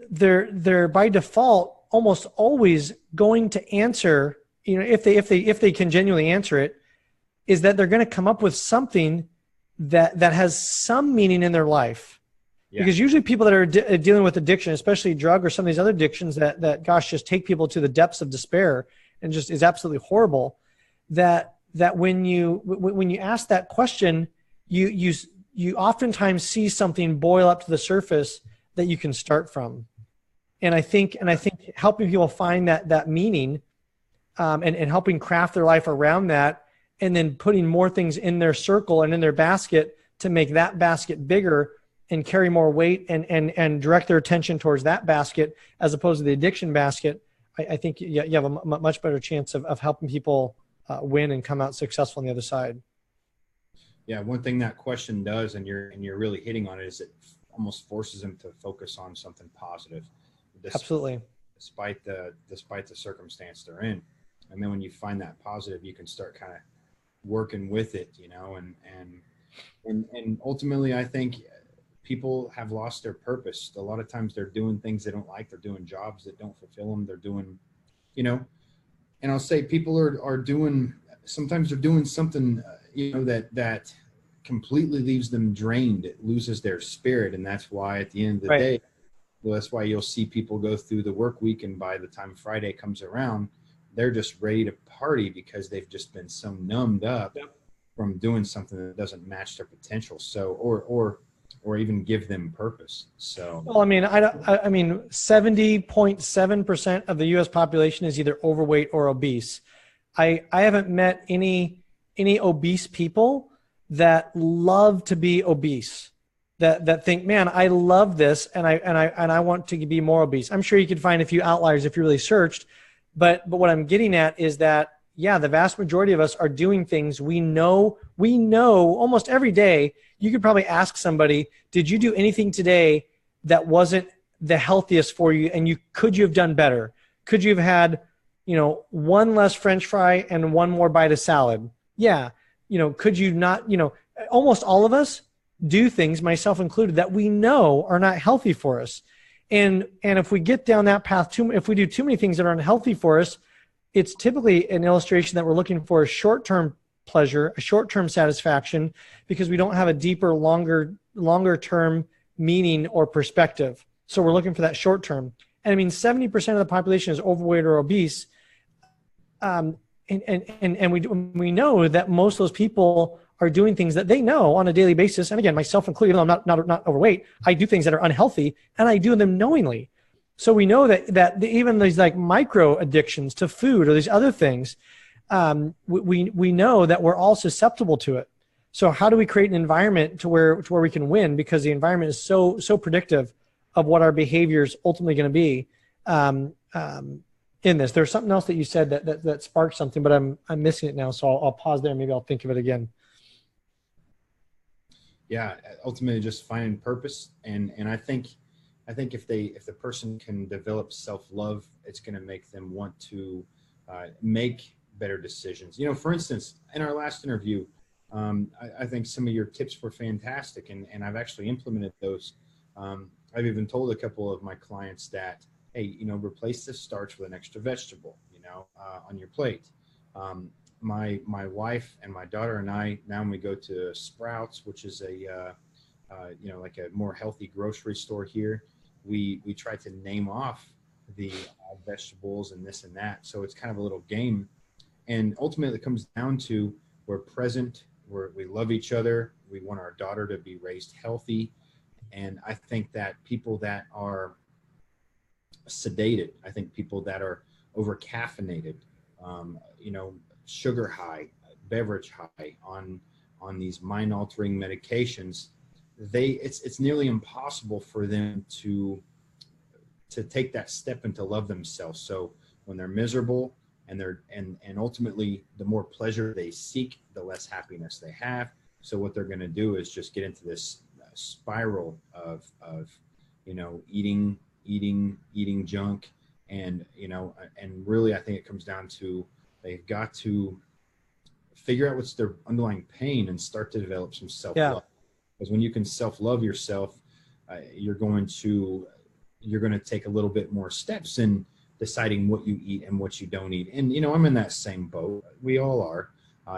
S1: they're by default almost always going to answer, if they can genuinely answer it, is that they're going to come up with something that has some meaning in their life. Yeah. Because usually people that are dealing with addiction, especially drug or some of these other addictions that just take people to the depths of despair and just is absolutely horrible, that when you ask that question, you oftentimes see something boil up to the surface that you can start from. And I think helping people find that meaning, and helping craft their life around that, and then putting more things in their circle and in their basket to make that basket bigger and carry more weight and direct their attention towards that basket as opposed to the addiction basket, I think you have a much better chance of helping people win and come out successful on the other side.
S3: Yeah, one thing that question does, and you're really hitting on it, is it almost forces them to focus on something positive.
S1: Absolutely.
S3: Despite the circumstance they're in. And then when you find that positive, you can start kind of working with it, and ultimately I think people have lost their purpose. A lot of times they're doing things they don't like. They're doing jobs that don't fulfill them. They're doing, and I'll say people are doing, sometimes they're doing something, that completely leaves them drained. It loses their spirit. And that's why at the end of the day, that's why you'll see people go through the work week, and by the time Friday comes around, they're just ready to party because they've just been so numbed up from doing something that doesn't match their potential. So, or even give them purpose. So,
S1: well, I mean 70.7% of the U.S. population is either overweight or obese. I haven't met any obese people that love to be obese, that think, man, I love this and I want to be more obese. I'm sure you could find a few outliers if you really searched, but what I'm getting at is that yeah, the vast majority of us are doing things we know almost every day. You could probably ask somebody, did you do anything today that wasn't the healthiest for you? And could you have done better? Could you have had, one less French fry and one more bite of salad? Yeah. Could you not, almost all of us do things, myself included, that we know are not healthy for us. And if we get down that path, if we do too many things that are unhealthy for us, it's typically an illustration that we're looking for a short-term pleasure, a short-term satisfaction, because we don't have a deeper, longer-term meaning or perspective. So we're looking for that short-term. And I mean, 70% of the population is overweight or obese. And we know that most of those people are doing things that they know on a daily basis. And again, myself included, even though I'm not overweight, I do things that are unhealthy, and I do them knowingly. So we know that even these like micro addictions to food or these other things, we know that we're all susceptible to it. So how do we create an environment to where we can win? Because the environment is so predictive of what our behavior is ultimately going to be in this. There's something else that you said that sparked something, but I'm missing it now. So I'll pause there. Maybe I'll think of it again.
S3: Yeah, ultimately just finding purpose, and I think if the person can develop self-love, it's going to make them want to make better decisions. For instance, in our last interview, I think some of your tips were fantastic, and I've actually implemented those. I've even told a couple of my clients that, hey, replace the starch with an extra vegetable, on your plate. My wife and my daughter and I, now when we go to Sprouts, which is like a more healthy grocery store here, we try to name off the vegetables and this and that. So it's kind of a little game. And ultimately it comes down to we're present, we love each other. We want our daughter to be raised healthy. And I think that people that are sedated, I think people that are over caffeinated, sugar high, beverage high on these mind altering medications, it's nearly impossible for them to take that step and to love themselves. So when they're miserable and ultimately the more pleasure they seek, the less happiness they have. So what they're going to do is just get into this spiral of eating junk, and really I think it comes down to they've got to figure out what's their underlying pain and start to develop some self-love. Yeah. Because when you can self-love yourself, you're going to take a little bit more steps in deciding what you eat and what you don't eat. And I'm in that same boat. We all are.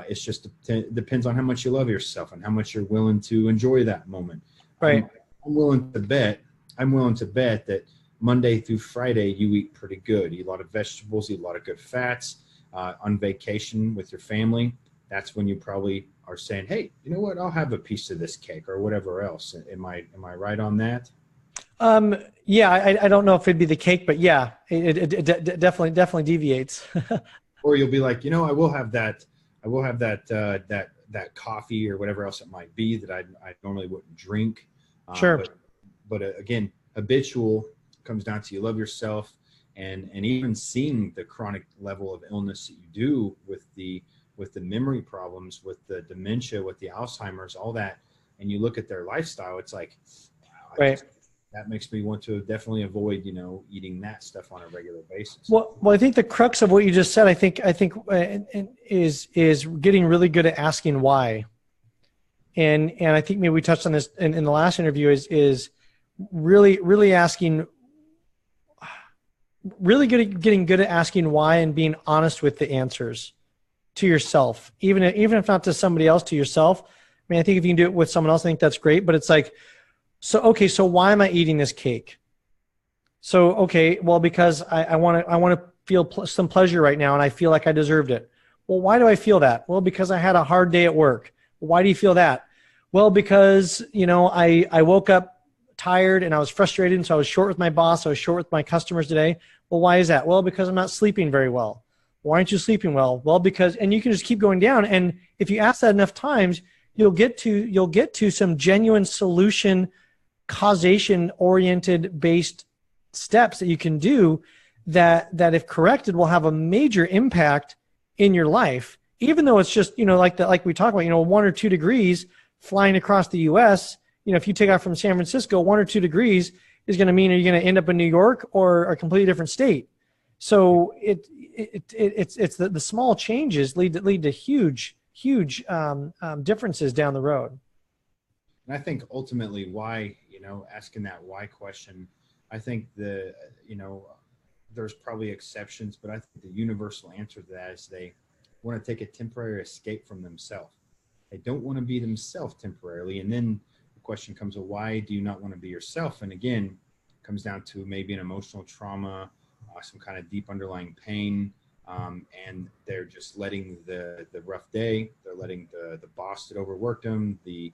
S3: It's just depends on how much you love yourself and how much you're willing to enjoy that moment.
S1: Right.
S3: I'm willing to bet that Monday through Friday you eat pretty good. You eat a lot of vegetables, eat a lot of good fats. On vacation with your family, that's when you probably are saying, hey, you know what, I'll have a piece of this cake or whatever else. Am I right on that?
S1: Yeah, I don't know if it'd be the cake, but yeah, it definitely deviates.
S3: Or you'll be like, I will have that coffee or whatever else it might be that I normally wouldn't drink.
S1: Sure.
S3: But again, habitual comes down to you love yourself, and even seeing the chronic level of illness that you do with the memory problems, with the dementia, with the Alzheimer's, all that, and you look at their lifestyle, it's like, wow,
S1: right.
S3: That makes me want to definitely avoid, eating that stuff on a regular basis.
S1: Well, I think the crux of what you just said, I think is getting really good at asking why. And I think maybe we touched on this in the last interview is really asking, really getting good at asking why and being honest with the answers to yourself, even if not to somebody else, to yourself. I mean, I think if you can do it with someone else, I think that's great, but it's like, so why am I eating this cake? So, okay, well, because I want to feel some pleasure right now, and I feel like I deserved it. Well, why do I feel that? Well, because I had a hard day at work. Why do you feel that? Well, because, I woke up tired and I was frustrated, and so I was short with my boss. I was short with my customers today. Well, why is that? Well, because I'm not sleeping very well. Why aren't you sleeping well? Well, because, and you can just keep going down. And if you ask that enough times, you'll get to some genuine solution, causation oriented based steps that you can do that if corrected will have a major impact in your life, even though it's just, like we talk about, 1 or 2 degrees flying across the US, if you take off from San Francisco, 1 or 2 degrees is going to mean, are you going to end up in New York or a completely different state? So it's the small changes lead to huge differences down the road.
S3: And I think ultimately why, asking that why question, I think there's probably exceptions, but I think the universal answer to that is they want to take a temporary escape from themselves. They don't want to be themselves temporarily. And then the question comes, well, why do you not want to be yourself? And again, it comes down to maybe an emotional trauma, some kind of deep underlying pain, and they're just letting the rough day, they're letting the boss that overworked them, the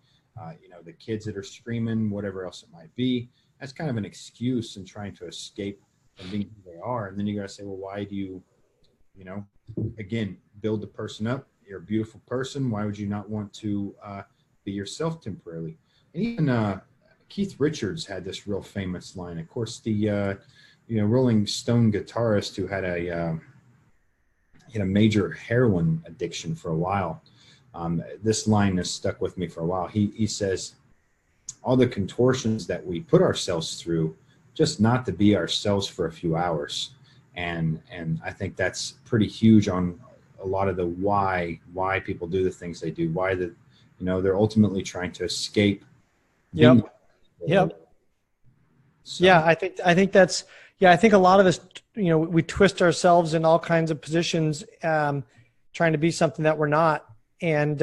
S3: kids that are screaming, whatever else it might be. That's kind of an excuse in trying to escape from being who they are. And then you got to say, well, why do you, again, build the person up? You're a beautiful person. Why would you not want to be yourself temporarily? And even Keith Richards had this real famous line. Of course, the Rolling Stone guitarist who had a major heroin addiction for a while. This line has stuck with me for a while. He says, all the contortions that we put ourselves through just not to be ourselves for a few hours. And I think that's pretty huge on a lot of the why people do the things they do, why they're ultimately trying to escape.
S1: Yep.
S3: So.
S1: Yeah, I think that's, I think a lot of us, we twist ourselves in all kinds of positions, trying to be something that we're not. And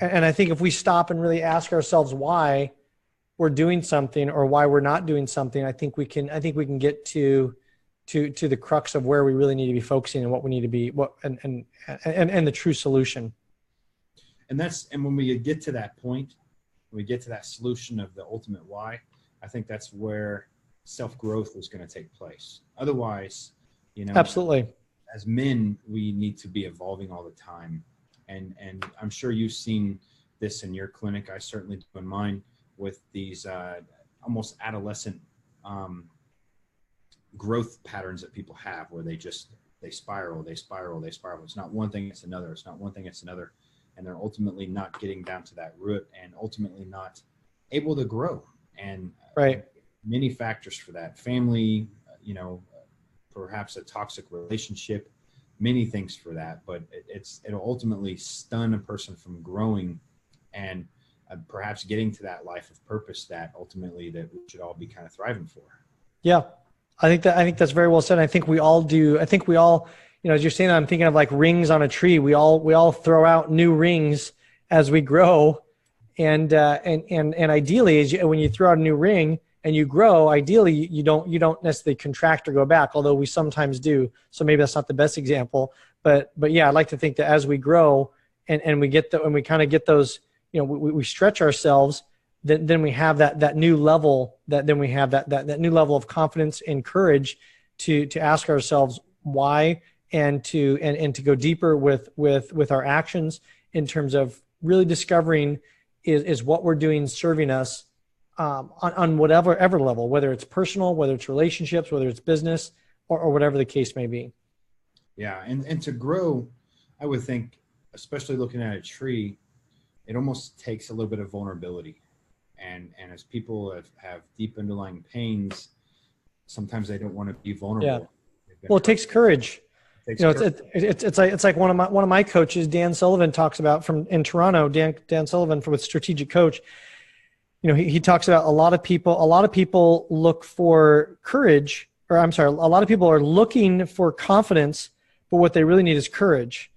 S1: I think if we stop and really ask ourselves why we're doing something or why we're not doing something, I think we can get to the crux of where we really need to be focusing and what we need to be, and the true solution.
S3: And when we get to that point, when we get to that solution of the ultimate why, I think that's where self-growth is going to take place. Otherwise,
S1: absolutely,
S3: as men, we need to be evolving all the time. And I'm sure you've seen this in your clinic. I certainly do in mine, with these almost adolescent growth patterns that people have, where they spiral. It's not one thing, it's another. It's not one thing, it's another. And they're ultimately not getting down to that root and ultimately not able to grow. And
S1: right.
S3: Many factors for that. Family, perhaps a toxic relationship, many things for that, but it'll ultimately stun a person from growing and perhaps getting to that life of purpose that ultimately that we should all be kind of thriving for.
S1: Yeah. I think that's very well said. I think we all do. I think we all, as you're saying that, I'm thinking of like rings on a tree. We all throw out new rings as we grow. And ideally, when you throw out a new ring and you grow, ideally you don't necessarily contract or go back, although we sometimes do. So maybe that's not the best example, but yeah, I'd like to think that as we grow and we kind of get those, we stretch ourselves, then we have that new level, then we have that new level of confidence and courage to ask ourselves why, and to go deeper with our actions in terms of really discovering is what we're doing serving us on whatever level, whether it's personal, whether it's relationships, whether it's business, or whatever the case may be.
S3: Yeah, and to grow, I would think, especially looking at a tree, it almost takes a little bit of vulnerability. And as people have deep underlying pains, sometimes they don't want to be vulnerable.
S1: Yeah. Well, it takes courage. It's like one of my coaches, Dan Sullivan, talks about in Toronto. Dan Sullivan with Strategic Coach. He talks about a lot of people look for courage, or I'm sorry, a lot of people are looking for confidence, but what they really need is courage.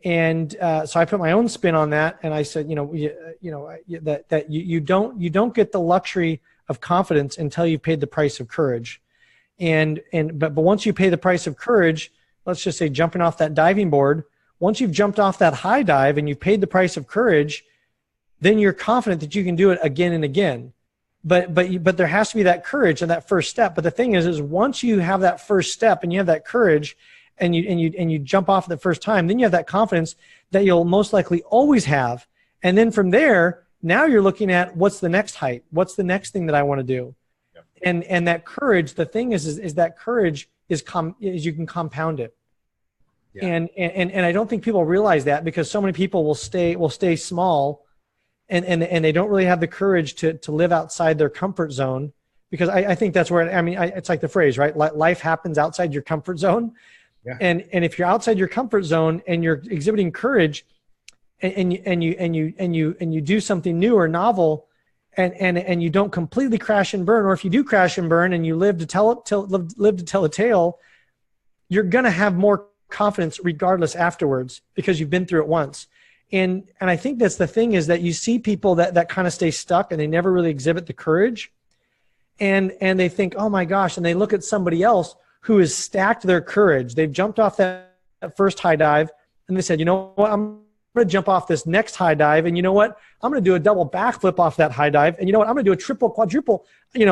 S1: And so I put my own spin on that, and I said, that you don't get the luxury of confidence until you've paid the price of courage. But once you pay the price of courage, let's just say jumping off that diving board, once you've jumped off that high dive and you've paid the price of courage, then you're confident that you can do it again and again. But there has to be that courage and that first step. But the thing is once you have that first step and you have that courage and you jump off the first time, then you have that confidence that you'll most likely always have. And then from there, now you're looking at what's the next height? What's the next thing that I want to do? Yep. And that courage, the thing is that courage is you can compound it.
S3: Yeah.
S1: And I don't think people realize that, because so many people will stay small, and they don't really have the courage to live outside their comfort zone, because I think that's where, it's like the phrase, right? Life happens outside your comfort zone.
S3: Yeah.
S1: And if you're outside your comfort zone and you're exhibiting courage, and you do something new or novel, and you don't completely crash and burn, or if you do crash and burn and you live to tell a tale, you're going to have more confidence regardless afterwards, because you've been through it once. And I think that's the thing, is that you see people that kind of stay stuck and they never really exhibit the courage, and they think, oh my gosh, and they look at somebody else who has stacked their courage. They've jumped off that first high dive, and they said, you know what, I'm going to jump off this next high dive, and you know what, I'm going to do a double backflip off that high dive, and you know what, I'm going to do a triple, quadruple, and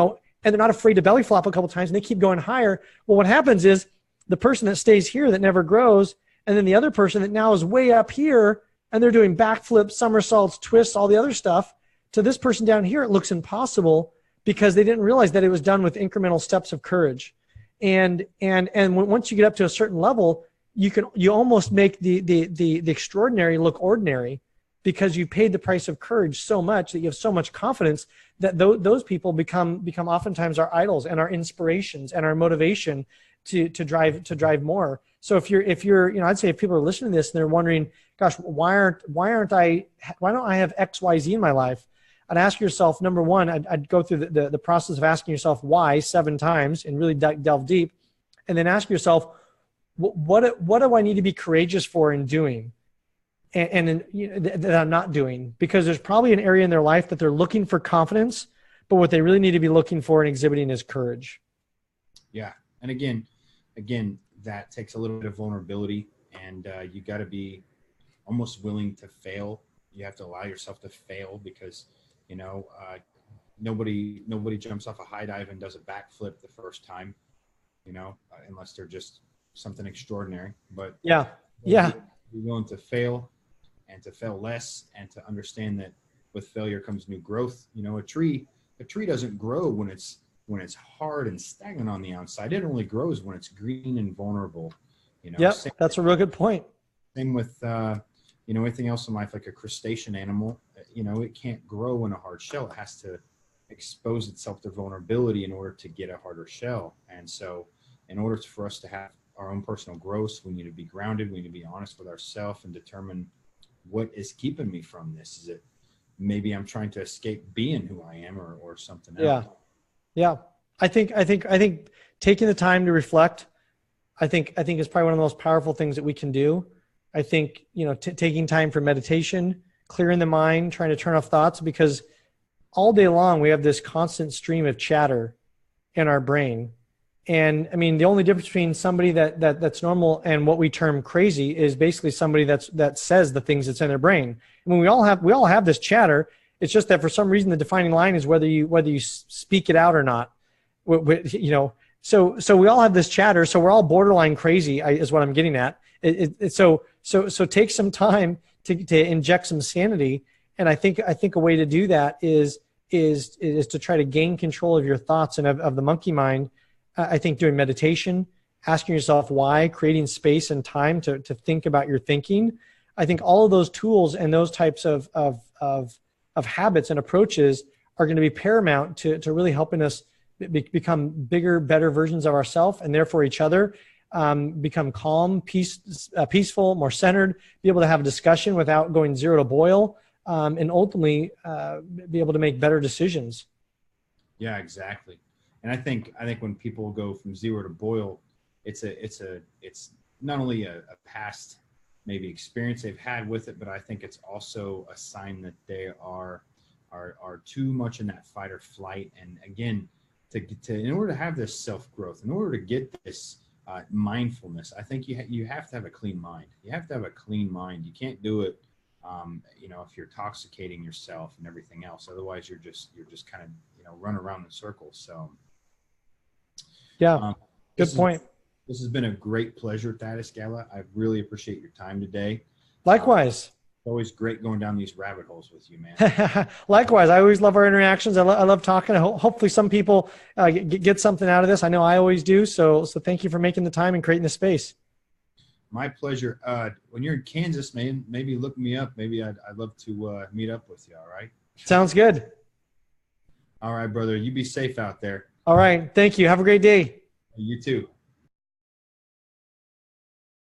S1: they're not afraid to belly flop a couple times, and they keep going higher. Well, what happens is the person that stays here that never grows, and then the other person that now is way up here, and they're doing backflips, somersaults, twists, all the other stuff, to this person down here, it looks impossible, because they didn't realize that it was done with incremental steps of courage. And once you get up to a certain level, you almost make the extraordinary look ordinary, because you paid the price of courage so much that you have so much confidence that those people become oftentimes our idols and our inspirations and our motivation to drive more. So if you're I'd say if people are listening to this and they're wondering, gosh, why don't I have X, Y, Z in my life? I'd ask yourself, number one, I'd go through the process of asking yourself why 7 times and really delve deep, and then ask yourself, what do I need to be courageous for in doing, and that I'm not doing? Because there's probably an area in their life that they're looking for confidence, but what they really need to be looking for and exhibiting is courage.
S3: Yeah, and again, that takes a little bit of vulnerability, and you got to be almost willing to fail. You have to allow yourself to fail, because nobody jumps off a high dive and does a backflip the first time, unless they're just something extraordinary. But
S1: yeah,
S3: be willing to fail, and to fail less, and to understand that with failure comes new growth. A tree doesn't grow when it's hard and stagnant on the outside. It only grows when it's green and vulnerable.
S1: Yep, that's a real good point.
S3: Same with anything else in life, like a crustacean animal. It can't grow in a hard shell. It has to expose itself to vulnerability in order to get a harder shell. And so in order for us to have our own personal growth, we need to be grounded. We need to be honest with ourselves and determine, what is keeping me from this? Is it maybe I'm trying to escape being who I am, or something else?
S1: Yeah. I think taking the time to reflect, I think is probably one of the most powerful things that we can do. I think, taking time for meditation, clearing the mind, trying to turn off thoughts, because all day long we have this constant stream of chatter in our brain. And the only difference between somebody that's normal and what we term crazy is basically somebody that says the things that's in their brain. We all have this chatter. It's just that for some reason the defining line is whether you speak it out or not. So we all have this chatter. So we're all borderline crazy, is what I'm getting at. So take some time to inject some sanity. And I think a way to do that is to try to gain control of your thoughts and of the monkey mind. I think doing meditation, asking yourself why, creating space and time to think about your thinking. I think all of those tools and those types of habits and approaches are going to be paramount to really helping us become bigger, better versions of ourselves, and therefore each other, become calm, peaceful, more centered, be able to have a discussion without going zero to boil, and ultimately be able to make better decisions.
S3: Yeah, exactly. And I think when people go from zero to boil, it's not only a past maybe experience they've had with it, but I think it's also a sign that they are too much in that fight or flight. And again, in order to have this self-growth, in order to get this mindfulness, I think you have to have a clean mind. You have to have a clean mind. You can't do it, if you're intoxicating yourself and everything else. Otherwise, you're just kind of run around in circles. So,
S1: yeah, good point.
S3: This has been a great pleasure, Thaddeus Gala. I really appreciate your time today.
S1: Likewise.
S3: It's always great going down these rabbit holes with you, man.
S1: Likewise. I always love our interactions. I love talking. Hopefully some people get something out of this. I know I always do. So thank you for making the time and creating the space.
S3: My pleasure. When you're in Kansas, man, maybe look me up. Maybe I'd love to meet up with you. All right.
S1: Sounds good.
S3: All right, brother. You be safe out there.
S1: All right. Thank you. Have a great day.
S3: You too.